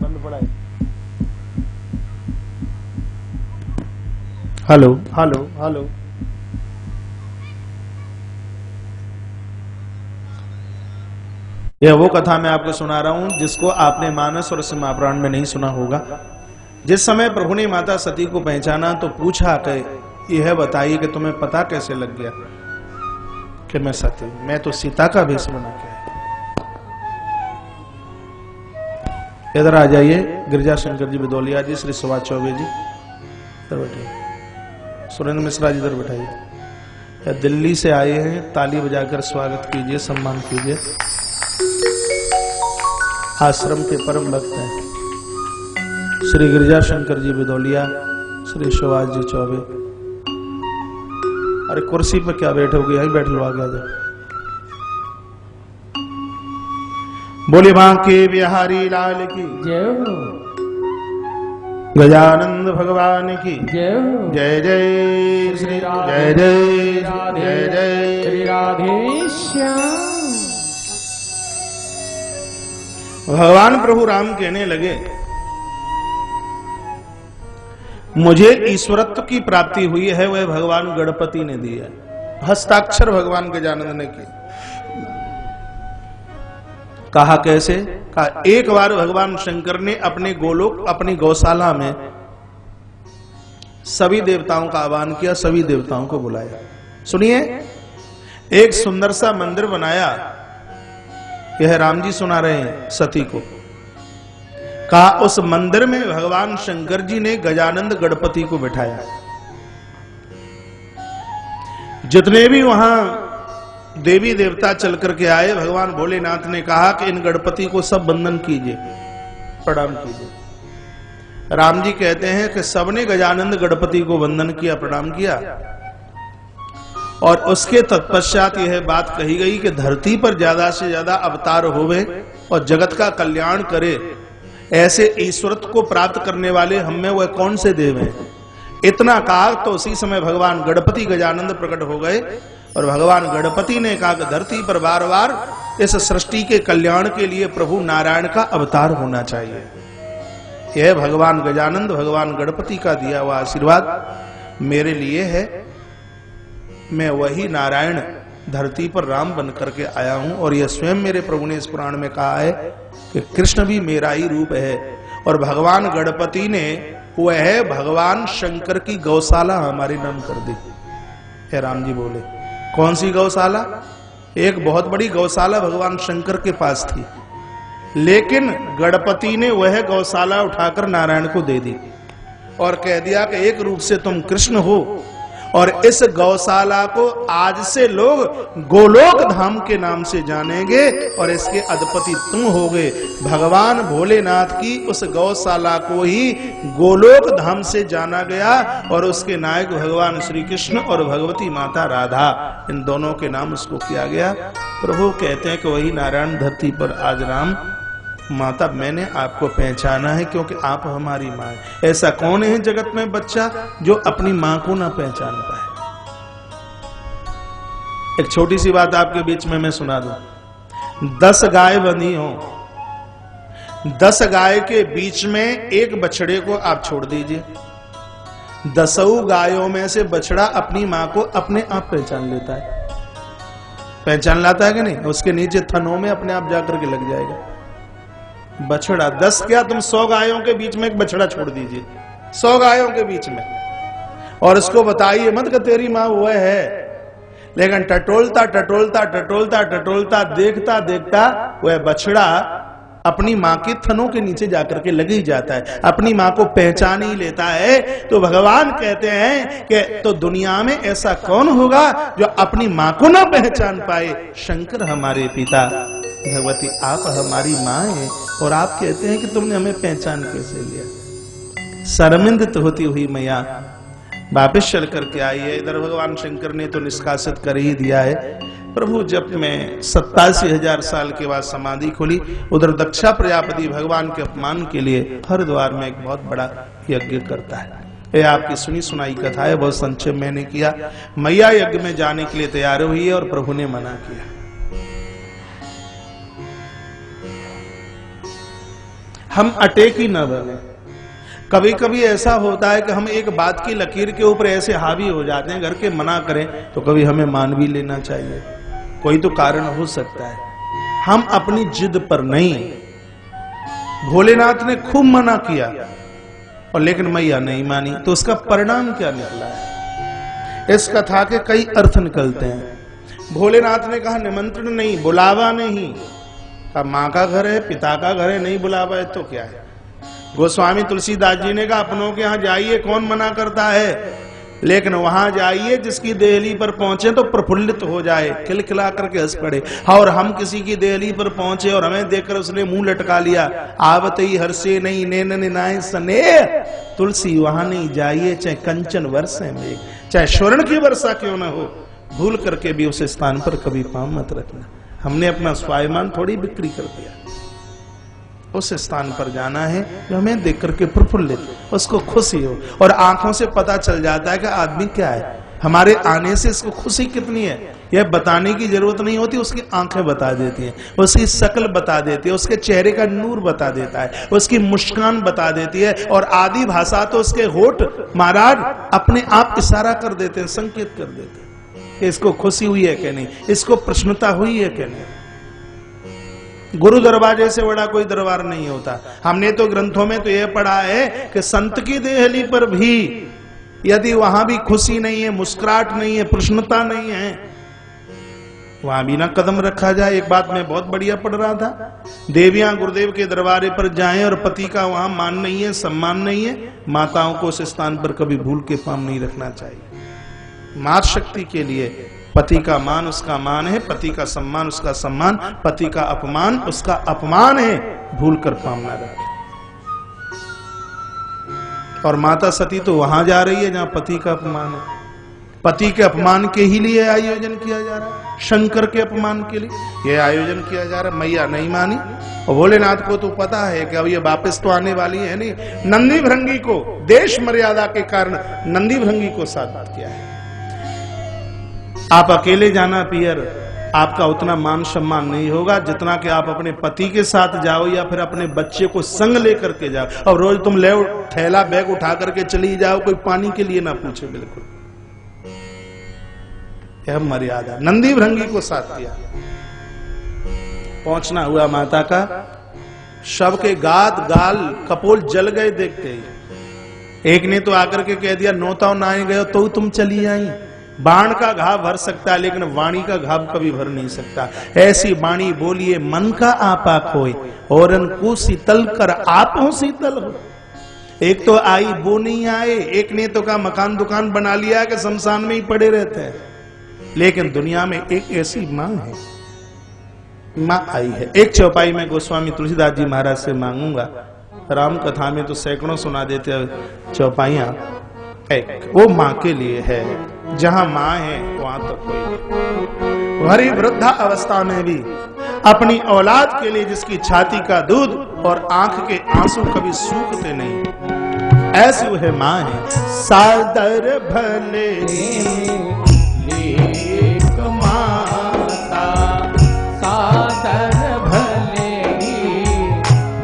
बंद पड़ा है। Hello hello hello. यह वो कथा मैं आपको सुना रहा हूं जिसको आपने मानस और महापुराण में नहीं सुना होगा। जिस समय प्रभु ने माता सती को पहचाना तो पूछा कि यह बताइए कि तुम्हें पता कैसे लग गया कि मैं सती, मैं तो सीता का भेष बना के आई। इधर आ जाइए गिरिजा शंकर जी बिदौलिया जी, श्री सुभाष चौबे जी इधर बैठिए, सुरेंद्र मिश्रा जी इधर बैठाइए। दिल्ली से आए हैं, ताली बजाकर स्वागत कीजिए, सम्मान कीजिए। आश्रम के परम भक्त हैं श्री गिरिजा शंकर जी बिदौलिया, श्री सुभाष जी चौबे। अरे कुर्सी पर क्या बैठोगे, यहीं बैठ लो, आगे आ जाओ। बोले बांके बिहारी लाल की जय, गजानंद भगवान की जय, जय जय श्री जय जय जय जय श्री राधे श्याम। भगवान प्रभु राम कहने लगे, मुझे ईश्वरत्व की प्राप्ति हुई है वह भगवान गणपति ने दी है। हस्ताक्षर भगवान गजानंद ने की। कहा कैसे? कहा एक बार भगवान शंकर ने अपने गोलोक, अपनी गौशाला में सभी देवताओं का आह्वान किया, सभी देवताओं को बुलाया। सुनिए, एक सुंदर सा मंदिर बनाया। यह राम जी सुना रहे हैं सती को। कहा उस मंदिर में भगवान शंकर जी ने गजानंद गणपति को बिठाया। जितने भी वहां देवी देवता चल करके आए, भगवान भोलेनाथ ने कहा कि इन गणपति को सब वंदन कीजिए, प्रणाम कीजिए। राम जी कहते हैं कि सबने गजानंद गणपति को वंदन किया, प्रणाम किया। और उसके तत्पश्चात यह बात कही गई कि धरती पर ज्यादा से ज्यादा अवतार होवे और जगत का कल्याण करे, ऐसे ईश्वरत्व को प्राप्त करने वाले हम में वह कौन से देव हैं। इतना कहा तो उसी समय भगवान गणपति गजानंद प्रकट हो गए और भगवान गणपति ने कहा कि धरती पर बार बार इस सृष्टि के कल्याण के लिए प्रभु नारायण का अवतार होना चाहिए। यह भगवान गजानंद, भगवान गणपति का दिया हुआ आशीर्वाद मेरे लिए है। मैं वही नारायण धरती पर राम बन करके आया हूं और यह स्वयं मेरे प्रभु ने इस पुराण में कहा है कि कृष्ण भी मेरा ही रूप है। और भगवान गणपति ने वह भगवान शंकर की गौशाला हमारे नाम कर दी है। राम जी बोले कौन सी गौशाला? एक बहुत बड़ी गौशाला भगवान शंकर के पास थी, लेकिन गणपति ने वह गौशाला उठाकर नारायण को दे दी और कह दिया कि एक रूप से तुम कृष्ण हो और इस गौशाला को आज से लोग गोलोक धाम के नाम से जानेंगे और इसके अधिपति तुम होगे। भगवान भोलेनाथ की उस गौशाला को ही गोलोक धाम से जाना गया और उसके नायक भगवान श्री कृष्ण और भगवती माता राधा, इन दोनों के नाम उसको किया गया। प्रभु कहते हैं कि वही नारायण धरती पर आज राम। माता मैंने आपको पहचाना है क्योंकि आप हमारी माँ है। ऐसा कौन है जगत में बच्चा जो अपनी माँ को ना पहचान पाए? एक छोटी सी बात आपके बीच में मैं सुना दूं। 10 गाय बंधी हो, 10 गाय के बीच में एक बछड़े को आप छोड़ दीजिए। 10 गायों में से बछड़ा अपनी माँ को अपने आप पहचान लेता है। पहचान लाता है कि नहीं? उसके नीचे थनों में अपने आप जाकर के लग जाएगा बछड़ा। 10 क्या, तुम 100 गायों के बीच में एक बछड़ा छोड़ दीजिए, 100 गायों के बीच में, और इसको बताइए मत कि तेरी माँ वह है। लेकिन टटोलता टटोलता टटोलता टटोलता देखता देखता वह बछड़ा अपनी माँ के थनों के नीचे जाकर के लग ही जाता है, अपनी माँ को पहचान ही लेता है। तो भगवान कहते हैं कि तो दुनिया में ऐसा कौन होगा जो अपनी माँ को ना पहचान पाए। शंकर हमारे पिता, भगवती आप हमारी माँ हैं और आप कहते हैं कि तुमने हमें पहचान कैसे लिया। शर्मिंदित होती हुई मैया वापिस चल करके आई है। इधर भगवान शंकर ने तो निष्कासित कर ही दिया है। प्रभु जब में 87,000 साल के बाद समाधि खुली, उधर दक्षा प्रजापति भगवान के अपमान के लिए हरिद्वार में एक बहुत बड़ा यज्ञ करता है। ये आपकी सुनी सुनाई कथा है, बहुत संक्षेप मैंने किया। मैया यज्ञ में जाने के लिए तैयार हुई है और प्रभु ने मना किया। हम अटेक ही न बने। कभी कभी ऐसा होता है कि हम एक बात की लकीर के ऊपर ऐसे हावी हो जाते हैं, घर के मना करें तो कभी हमें मान भी लेना चाहिए। कोई तो कारण हो सकता है, हम अपनी जिद पर नहीं। भोलेनाथ ने खूब मना किया और लेकिन मैया नहीं मानी, तो उसका परिणाम क्या निकला है। इस कथा के कई अर्थ निकलते हैं। भोलेनाथ ने कहा निमंत्रण नहीं, बुलावा नहीं। अब माँ का घर है, पिता का घर है, नहीं बुलावा है तो क्या है। गोस्वामी तुलसीदास जी ने कहा अपनों के यहाँ जाइए, कौन मना करता है, लेकिन वहां जाइए जिसकी देहली पर पहुंचे तो प्रफुल्लित हो जाए, खिलखिला करके हंस पड़े। और हम किसी की देहली पर पहुंचे और हमें देखकर उसने मुंह लटका लिया, आवत ही हर्षे नहीं नैन निनाय स्नेह। तुलसी वहां नहीं जाइए, चाहे कंचन वर्षे में, चाहे स्वर्ण की वर्षा क्यों न हो, भूल करके भी उस स्थान पर कभी पांव मत रखना। हमने अपना स्वाभिमान थोड़ी बिक्री कर दिया। उस स्थान पर जाना है जो हमें देख करके प्रफुल्लित, उसको खुशी हो। और आंखों से पता चल जाता है कि आदमी क्या है। हमारे आने से इसको खुशी कितनी है यह बताने की जरूरत नहीं होती, उसकी आंखें बता देती हैं, उसकी शक्ल बता देती है, उसके चेहरे का नूर बता देता है, उसकी मुस्कान बता देती है। और आदि भाषा तो उसके होठ महाराज अपने आप इशारा कर देते हैं, संकेत कर देते हैं कि इसको खुशी हुई है कि नहीं, इसको प्रसन्नता हुई है कि नहीं। गुरु दरवाजे से बड़ा कोई दरबार नहीं होता। हमने तो ग्रंथों में तो यह पढ़ा है कि संत की देहली पर भी यदि वहां भी खुशी नहीं है, मुस्कुराहट नहीं है, प्रसन्नता नहीं है, वहां भी ना कदम रखा जाए। एक बात मैं बहुत बढ़िया पढ़ रहा था, देवियां गुरुदेव के दरबारे पर जाएं और पति का वहां मान नहीं है, सम्मान नहीं है, माताओं को उस स्थान पर कभी भूल के पांव नहीं रखना चाहिए। मात शक्ति के लिए पति का मान उसका मान है, पति का सम्मान उसका सम्मान, पति का अपमान उसका अपमान है, भूल कर पांव न रखे। और माता सती तो वहां जा रही है जहां पति का अपमान है। पति के अपमान के ही लिए आयोजन किया जा रहा है, शंकर के अपमान के लिए यह आयोजन किया जा रहा है। मैया नहीं मानी और भोलेनाथ को तो पता है कि अब ये वापस तो आने वाली है नहीं। नंदी भृंगी को देश मर्यादा के कारण नंदी भृंगी को साथ किया है। आप अकेले जाना पियर, आपका उतना मान सम्मान नहीं होगा जितना कि आप अपने पति के साथ जाओ या फिर अपने बच्चे को संग लेकर के जाओ। और रोज तुम ले थैला बैग उठा करके चली जाओ, कोई पानी के लिए ना पूछे। बिल्कुल यह मर्यादा। नंदी भृंगी को साथ किया। पहुंचना हुआ माता का, शव के गाद गाल कपोल जल गए देखते ही। एक ने तो आकर के कह दिया नौताओ नाए गए तो तुम चली आई। बाण का घाव भर सकता है लेकिन वाणी का घाव कभी भर नहीं सकता। ऐसी वाणी बोलिए मन का आपा खोए, और को शीतल कर आप हो शीतल हो। एक तो आई वो नहीं आए, एक ने तो का मकान दुकान बना लिया कि शमशान में ही पड़े रहते हैं। लेकिन दुनिया में एक ऐसी माँ है, माँ आई है। एक चौपाई में गोस्वामी तुलसीदास जी महाराज से मांगूंगा, राम कथा में तो सैकड़ों सुना देते हैं चौपाइयां। एक वो माँ के लिए है, जहां माँ है वहां तक कोई नहीं। भरी वृद्धा अवस्था में भी अपनी औलाद के लिए जिसकी छाती का दूध और आंख के आंसू कभी सूखते नहीं, ऐसी वह माँ है। सादर भले लेक माता, सादर भले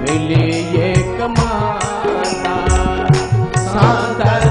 मिले एक माता, सादर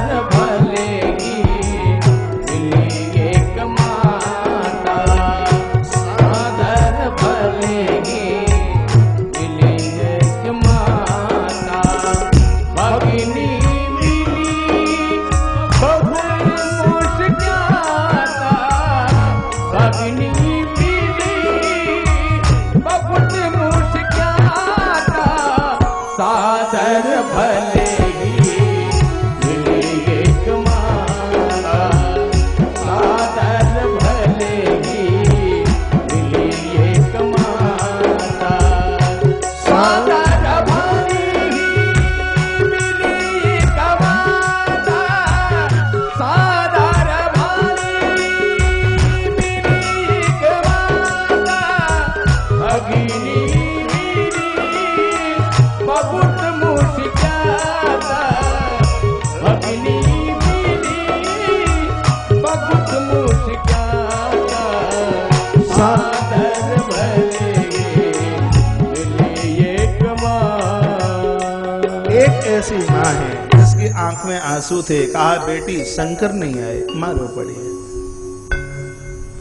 ऐसी माँ है जिसकी आंख में आंसू थे। कहा बेटी शंकर नहीं आए, माँ रो पड़ी है।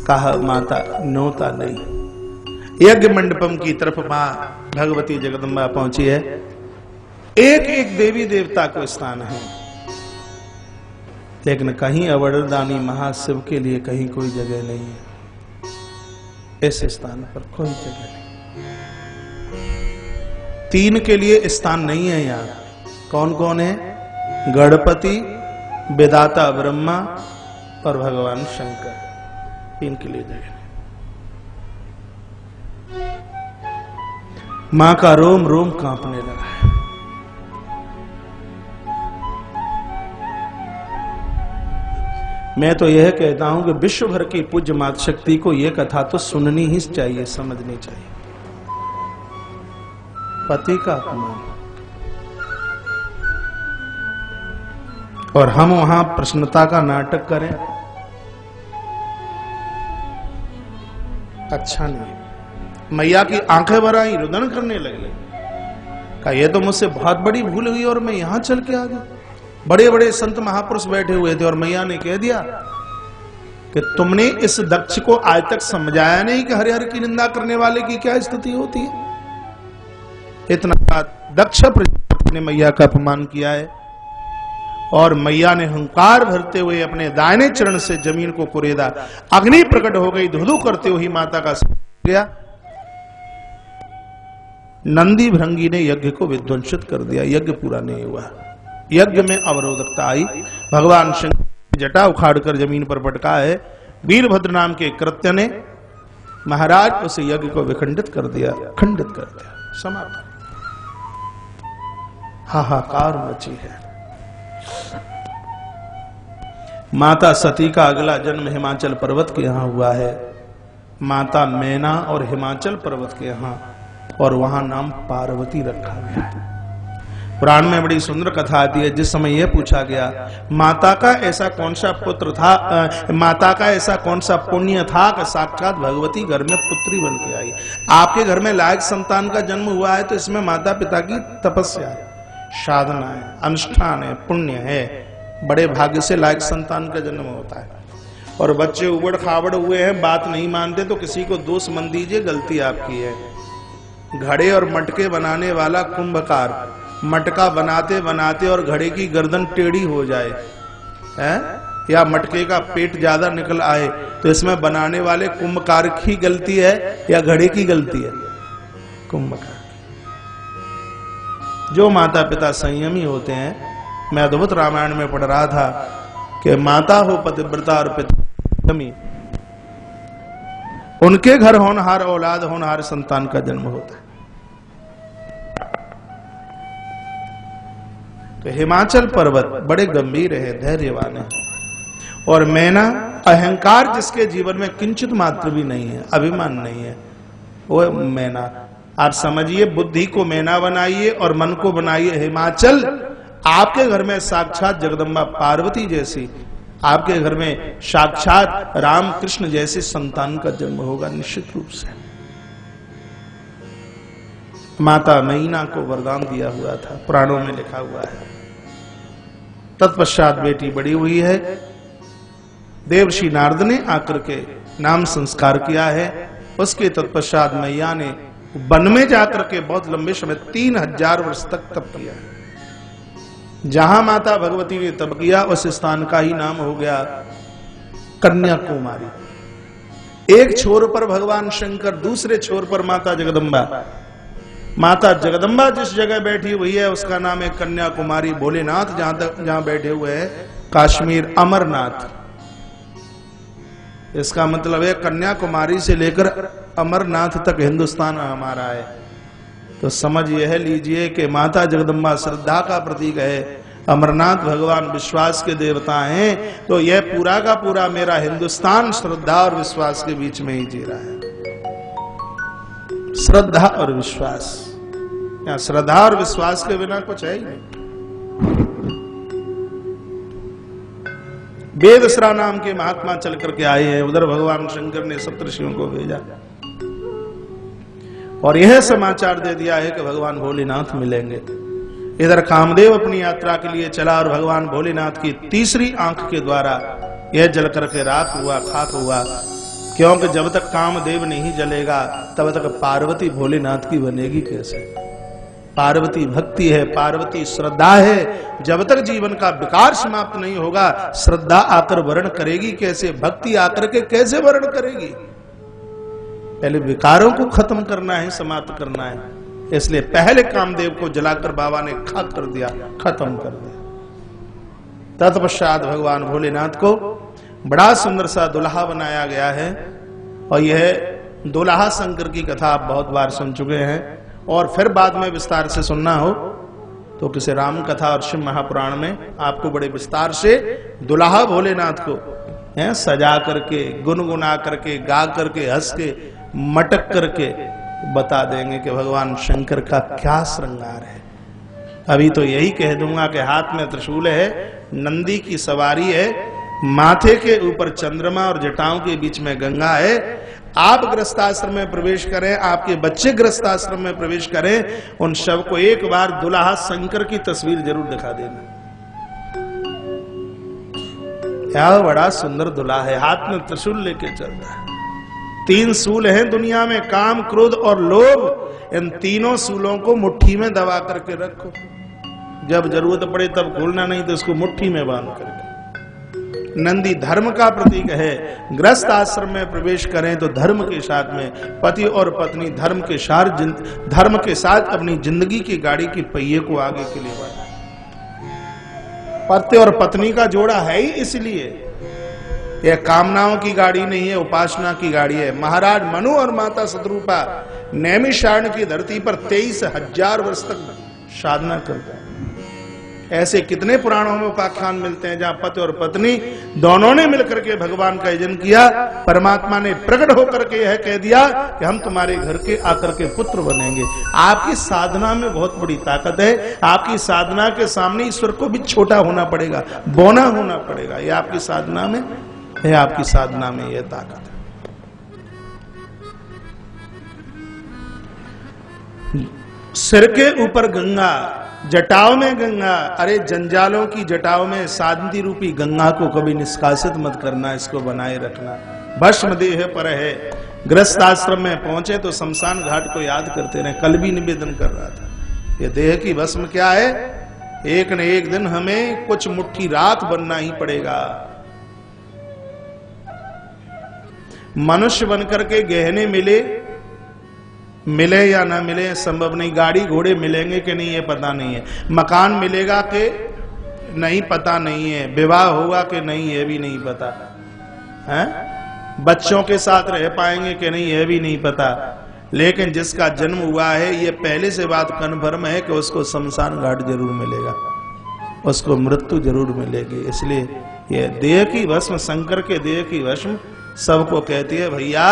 कहा माता नोता नहीं। यज्ञ मंडपम की तरफ माँ भगवती जगदम्बा पहुंची है। एक एक देवी देवता को स्थान है, लेकिन कहीं अवरदानी महाशिव के लिए कहीं कोई जगह नहीं है। इस स्थान पर कोई जगह नहीं। 3 के लिए स्थान नहीं है यहाँ। कौन कौन है? गणपति, विधाता ब्रह्मा और भगवान शंकर। 3 के लिए जगह नहीं। मां का रोम रोम कांपने लगा है। मैं तो यह कहता हूं कि विश्व भर की पूज्य मात शक्ति को यह कथा तो सुननी ही चाहिए, समझनी चाहिए। पति का अपमान, और हम वहां प्रश्नता का नाटक करें, अच्छा नहीं। मैया की आंखें भर आई, रुदन करने लगी। कहा यह तो मुझसे बहुत बड़ी भूल हुई और मैं यहां चल के आ गया। बड़े बड़े संत महापुरुष बैठे हुए थे और मैया ने कह दिया कि तुमने इस दक्ष को आज तक समझाया नहीं कि हरिहर की निंदा करने वाले की क्या स्थिति होती है। इतना दक्ष प्रजापति ने मैया का अपमान किया है और मैया ने हंकार भरते हुए अपने दाहिने चरण से जमीन को कुरेदा। अग्नि प्रकट हो गई, धुधु करते हुए माता का गया। नंदी भृंगी ने यज्ञ को विध्वंसित कर दिया। यज्ञ पूरा नहीं हुआ। यज्ञ में अवरोधकता आई। भगवान शंकर जटा उखाड़कर जमीन पर पटका है। वीरभद्र नाम के कृत्य ने महाराज उस यज्ञ को विखंडित कर दिया, खंडित कर दिया, समाप्त। हाहाकार मची है। माता सती का अगला जन्म हिमाचल पर्वत के यहां हुआ है। माता मैना और हिमाचल पर्वत के यहां, और वहां नाम पार्वती रखा गया है। पुराण में बड़ी सुंदर कथा आती है। जिस समय यह पूछा गया माता का ऐसा कौन सा पुत्र था, माता का ऐसा कौन सा पुण्य था कि साक्षात भगवती घर में पुत्री बन के आई। आपके घर में लायक संतान का जन्म हुआ है तो इसमें माता पिता की तपस्या है, साधना है, अनुष्ठान है, पुण्य है। बड़े भाग्य से लायक संतान का जन्म होता है। और बच्चे उबड़ खाबड़ हुए हैं, बात नहीं मानते तो किसी को दोष मत दीजिए, गलती आपकी है। घड़े और मटके बनाने वाला कुंभकार मटका बनाते बनाते और घड़े की गर्दन टेढ़ी हो जाए है, या मटके का पेट ज्यादा निकल आए, तो इसमें बनाने वाले कुंभकार की गलती है या घड़े की गलती है? कुंभकार। जो माता पिता संयमी होते हैं, मैं अद्भुत रामायण में पढ़ रहा था कि माता हो पतिव्रता और पिता संयमी, उनके घर होनहार औलाद, होनहार संतान का जन्म होता है। तो हिमाचल पर्वत बड़े गंभीर है, धैर्यवान है। और मैना अहंकार जिसके जीवन में किंचित मात्र भी नहीं है, अभिमान नहीं है, वो मैना। आप समझिए, बुद्धि को मैना बनाइए और मन को बनाइए हिमाचल। आपके घर में साक्षात जगदम्बा पार्वती जैसी, आपके घर में साक्षात राम कृष्ण जैसे संतान का जन्म होगा निश्चित रूप से। माता मैना को वरदान दिया हुआ था, पुराणों में लिखा हुआ है। तत्पश्चात बेटी बड़ी हुई है। देवर्षि नारद ने आकर के नाम संस्कार किया है। उसके तत्पश्चात मैया ने वन में जाकर के बहुत लंबे समय 3000 वर्ष तक तप किया। जहां माता भगवती ने तप किया उस स्थान का ही नाम हो गया कन्याकुमारी। एक छोर पर भगवान शंकर, दूसरे छोर पर माता जगदम्बा। माता जगदम्बा जिस जगह बैठी हुई है उसका नाम है कन्याकुमारी। भोलेनाथ जहां बैठे हुए हैं काश्मीर अमरनाथ। इसका मतलब है कन्याकुमारी से लेकर अमरनाथ तक हिंदुस्तान हमारा है। तो समझ यह लीजिए कि माता जगदम्बा श्रद्धा का प्रतीक है, अमरनाथ भगवान विश्वास के देवता हैं। तो यह पूरा का पूरा मेरा हिंदुस्तान श्रद्धा और विश्वास के बीच में ही जी रहा है। श्रद्धा और विश्वास, या श्रद्धा और विश्वास के बिना कुछ है ही नहीं। वेदसरा नाम के महात्मा चल करके आए हैं, उधर भगवान शंकर ने सप्तऋषियों को भेजा और यह समाचार दे दिया है कि भगवान भोलेनाथ मिलेंगे। इधर कामदेव अपनी यात्रा के लिए चला और भगवान भोलेनाथ की तीसरी आंख के द्वारा यह जल करके राख हुआ, खाक हुआ। क्योंकि जब तक कामदेव नहीं जलेगा तब तक पार्वती भोलेनाथ की बनेगी कैसे? पार्वती भक्ति है, पार्वती श्रद्धा है। जब तक जीवन का विकार समाप्त नहीं होगा, श्रद्धा आकर वर्ण करेगी कैसे? भक्ति आकर के कैसे वर्ण करेगी? पहले विकारों को खत्म करना है, समाप्त करना है। इसलिए पहले कामदेव को जलाकर बाबा ने खाक कर दिया, खत्म कर दिया। तत्पश्चात भगवान भोलेनाथ को बड़ा सुंदर सा दुल्हा बनाया गया है। और यह दुल्हा शंकर की कथा आप बहुत बार सुन चुके हैं, और फिर बाद में विस्तार से सुनना हो तो किसी राम कथा और शिव महापुराण में आपको बड़े विस्तार से दुल्हा भोलेनाथ को है सजा करके, गुनगुना करके, गा करके, हंस के, मटक करके बता देंगे कि भगवान शंकर का क्या श्रृंगार है। अभी तो यही कह दूंगा कि हाथ में त्रिशूल है, नंदी की सवारी है, माथे के ऊपर चंद्रमा और जटाओं के बीच में गंगा है। आप गृहस्थाश्रम में प्रवेश करें, आपके बच्चे गृहस्थाश्रम में प्रवेश करें, उन सब को एक बार दुल्हा शंकर की तस्वीर जरूर दिखा देना। क्या बड़ा सुंदर दुल्हा है, हाथ में त्रिशूल लेके चल रहा है। 3 सूल हैं दुनिया में, काम, क्रोध और लोभ। इन तीनों सूलों को मुट्ठी में दबा करके रखो, जब जरूरत पड़े तब खोलना, नहीं तो इसको मुट्ठी में बांध करके। नंदी धर्म का प्रतीक है। गृहस्थ आश्रम में प्रवेश करें तो धर्म के साथ में पति और पत्नी धर्म के साथ अपनी जिंदगी की गाड़ी की पहिए को आगे के लिए बढ़ाएं। पति और पत्नी का जोड़ा है ही इसलिए। यह कामनाओं की गाड़ी नहीं है, उपासना की गाड़ी है। महाराज मनु और माता शत्रुपा नैमिषारण्य की धरती पर 23,000 वर्ष तक साधना करते हैं। ऐसे कितने पुराणों में उपाख्यान मिलते हैं जहां पति और पत्नी दोनों ने मिलकर के भगवान का यजन किया। परमात्मा ने प्रकट होकर के यह कह दिया कि हम तुम्हारे घर के आकर के पुत्र बनेंगे। आपकी साधना में बहुत बड़ी ताकत है। आपकी साधना के सामने ईश्वर को भी छोटा होना पड़ेगा, बौना होना पड़ेगा। यह आपकी साधना में है, आपकी साधना में यह ताकत है। सिर के ऊपर गंगा, जटाओं में गंगा। अरे जंजालों की जटाओं में शांति रूपी गंगा को कभी निष्कासित मत करना, इसको बनाए रखना। भस्म देह पर है। गृहस्थ आश्रम में पहुंचे तो शमशान घाट को याद करते रहे। कल भी निवेदन कर रहा था, ये देह की भस्म क्या है? एक न एक दिन हमें कुछ मुट्ठी राख बनना ही पड़ेगा। मनुष्य बनकर के गहने मिले या ना मिले संभव नहीं। गाड़ी घोड़े मिलेंगे कि नहीं ये पता नहीं है। मकान मिलेगा कि नहीं पता नहीं है। विवाह होगा कि नहीं ये भी नहीं पता है। बच्चों के साथ रह पाएंगे कि नहीं ये भी नहीं पता। लेकिन जिसका जन्म हुआ है ये पहले से बात कन्फर्म है कि उसको शमशान घाट जरूर मिलेगा, उसको मृत्यु जरूर मिलेगी। इसलिए ये देह की भस्म, शंकर के देह की भस्म सबको कहती है भैया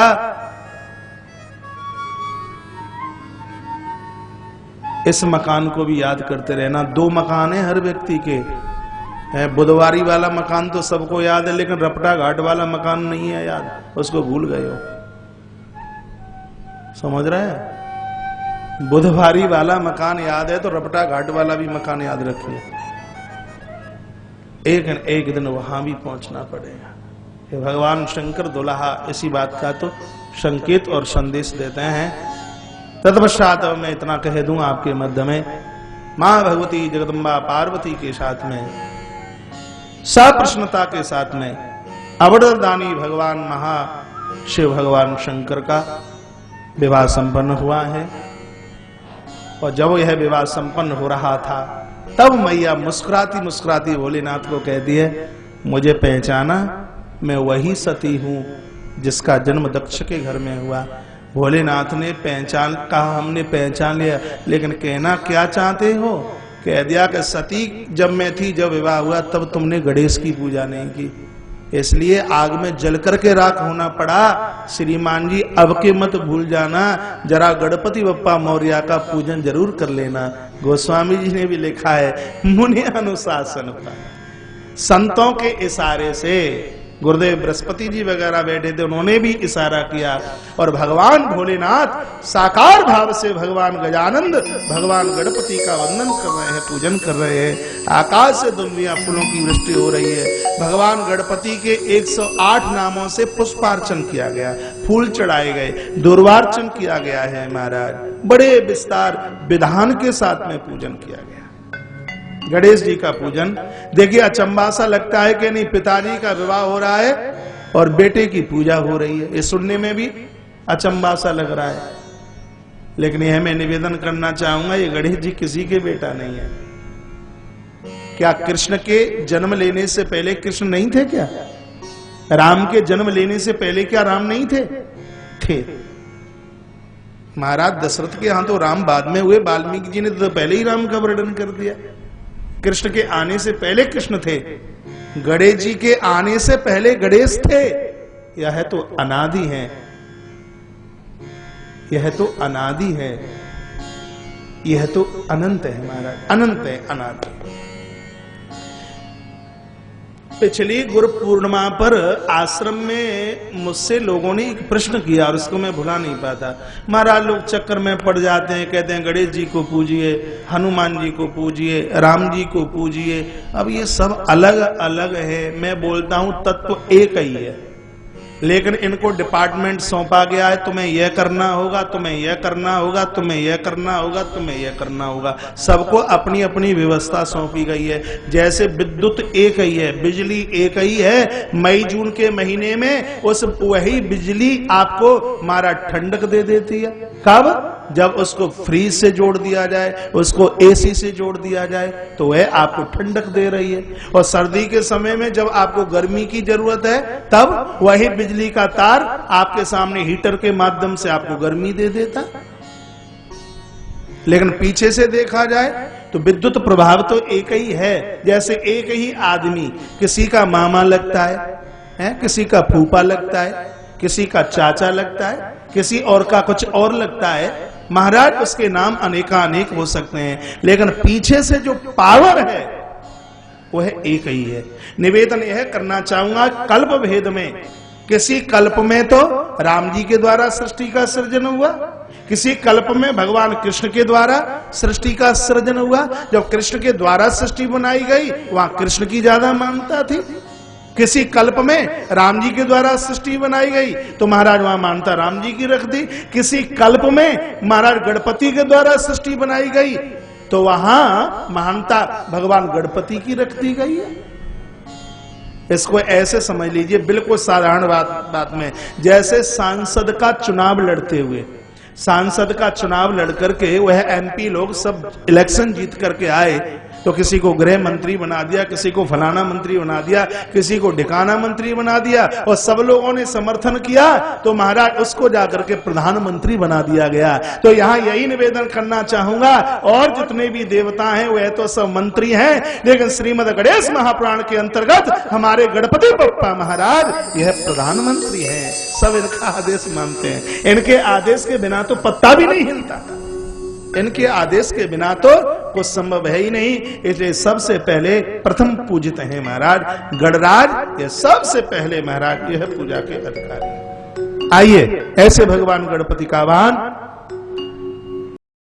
इस मकान को भी याद करते रहना। 2 मकान है हर व्यक्ति के। बुधवारी वाला मकान तो सबको याद है, लेकिन रपटा घाट वाला मकान नहीं है याद, उसको भूल गए हो। समझ रहे हैं? बुधवारी वाला मकान याद है तो रपटा घाट वाला भी मकान याद रखिए। एक दिन वहां भी पहुंचना पड़ेगा। भगवान शंकर दुल्हा इसी बात का तो संकेत और संदेश देते हैं। तत्पश्चात मैं इतना कह दूं आपके मध्य में, मां भगवती जगदम्बा पार्वती के साथ में सप्रसन्नता के साथ में अवरदानी भगवान महाशिव भगवान शंकर का विवाह संपन्न हुआ है। और जब यह विवाह संपन्न हो रहा था तब मैया मुस्कुराती मुस्कुराती भोलेनाथ को कहती है, मुझे पहचाना, मैं वही सती हूं जिसका जन्म दक्ष के घर में हुआ। भोलेनाथ ने पहचान कहा, हमने पहचान लिया, लेकिन कहना क्या चाहते हो? कह दिया कि सती जब मैं थी, जब विवाह हुआ तब तुमने गणेश की पूजा नहीं की, इसलिए आग में जल करके राख होना पड़ा। श्रीमान जी अब के मत भूल जाना, जरा गणपति बप्पा मौर्य का पूजन जरूर कर लेना। गोस्वामी जी ने भी लिखा है, मुनि अनुशासन पर संतों के इशारे से गुरुदेव बृहस्पति जी वगैरह बैठे थे, उन्होंने भी इशारा किया और भगवान भोलेनाथ साकार भाव से भगवान गजानंद भगवान गणपति का वंदन कर रहे हैं, पूजन कर रहे हैं। आकाश से दुनिया फूलों की वृष्टि हो रही है। भगवान गणपति के 108 नामों से पुष्पार्चन किया गया, फूल चढ़ाए गए, दुर्वार्चन किया गया है महाराज। बड़े विस्तार विधान के साथ में पूजन किया गया। गणेश जी का पूजन देखिए, अचंबा सा लगता है कि नहीं, पिताजी का विवाह हो रहा है और बेटे की पूजा हो रही है। ये सुनने में भी अचंबा सा लग रहा है, लेकिन यह मैं निवेदन करना चाहूंगा, ये गणेश जी किसी के बेटा नहीं है। क्या कृष्ण के जन्म लेने से पहले कृष्ण नहीं थे? क्या राम के जन्म लेने से पहले क्या राम नहीं थे? थे। महाराज दशरथ के यहां तो राम बाद में हुए, वाल्मीकि जी ने तो पहले ही राम का वर्णन कर दिया। कृष्ण के आने से पहले कृष्ण थे, गणेश जी के आने से पहले गणेश थे। यह तो अनादि है, यह तो अनादि है, यह तो अनंत है महाराज, अनंत है, अनादि। पिछली गुरु पूर्णिमा पर आश्रम में मुझसे लोगों ने एक प्रश्न किया और उसको मैं भुला नहीं पाता। महाराज लोग चक्कर में पड़ जाते हैं, कहते हैं गणेश जी को पूजिए, हनुमान जी को पूजिए, राम जी को पूजिए। अब ये सब अलग अलग है। मैं बोलता हूं तत्व एक ही है, लेकिन इनको डिपार्टमेंट सौंपा गया है, तुम्हें यह करना होगा, तुम्हें यह करना होगा, तुम्हें यह करना होगा, तुम्हें यह करना होगा। सबको अपनी अपनी व्यवस्था सौंपी गई है। जैसे विद्युत एक ही है, बिजली एक ही है, मई जून के महीने में उस वही बिजली आपको मारा ठंडक दे देती है। कब? जब उसको फ्रीज से जोड़ दिया जाए, उसको एसी से जोड़ दिया जाए, तो वह आपको ठंडक दे रही है। और सर्दी के समय में जब आपको गर्मी की जरूरत है, तब वही बिजली का तार आपके सामने हीटर के माध्यम से आपको गर्मी दे देता। लेकिन पीछे से देखा जाए तो विद्युत प्रभाव तो एक ही है। जैसे एक ही आदमी किसी का मामा लगता है, किसी का फूफा लगता है, किसी का चाचा लगता है, किसी और का कुछ और लगता है। महाराज उसके नाम अनेकानेक हो सकते हैं, लेकिन पीछे से जो पावर है वह एक ही है। निवेदन यह करना चाहूंगा, कल्प भेद में किसी कल्प में तो राम जी के द्वारा सृष्टि का सृजन हुआ, किसी कल्प में भगवान कृष्ण के द्वारा सृष्टि का सृजन हुआ। जब कृष्ण के द्वारा सृष्टि बनाई गई वहां कृष्ण की ज्यादा मान्यता थी। किसी कल्प में राम जी के द्वारा सृष्टि बनाई गई तो महाराज वहां मानता राम जी की रख दी। किसी कल्प में महाराज गणपति के द्वारा सृष्टि बनाई गई तो वहां महानता भगवान गणपति की रख दी गई है। इसको ऐसे समझ लीजिए, बिल्कुल साधारण बात में, जैसे सांसद का चुनाव लड़ते हुए, सांसद का चुनाव लड़ करके वह एमपी लोग सब इलेक्शन जीत करके आए, तो किसी को गृह मंत्री बना दिया, किसी को फलाना मंत्री बना दिया, किसी को ढिकाना मंत्री बना दिया, और सब लोगों ने समर्थन किया तो महाराज उसको जाकर के प्रधानमंत्री बना दिया गया। तो यहाँ यही निवेदन करना चाहूंगा, और जितने भी देवता हैं वह तो सब मंत्री हैं, लेकिन श्रीमद गणेश महापुराण के अंतर्गत हमारे गणपति बप्पा महाराज यह प्रधानमंत्री हैं। सब इनका आदेश मानते हैं, इनके आदेश के बिना तो पत्ता भी नहीं हिलता, इनके आदेश के बिना तो कुछ संभव है ही नहीं। इसलिए सबसे पहले प्रथम पूजित हैं महाराज गणराज, ये सबसे पहले महाराज यह पूजा के अधिकारी। आइए ऐसे भगवान गणपति का आह्वान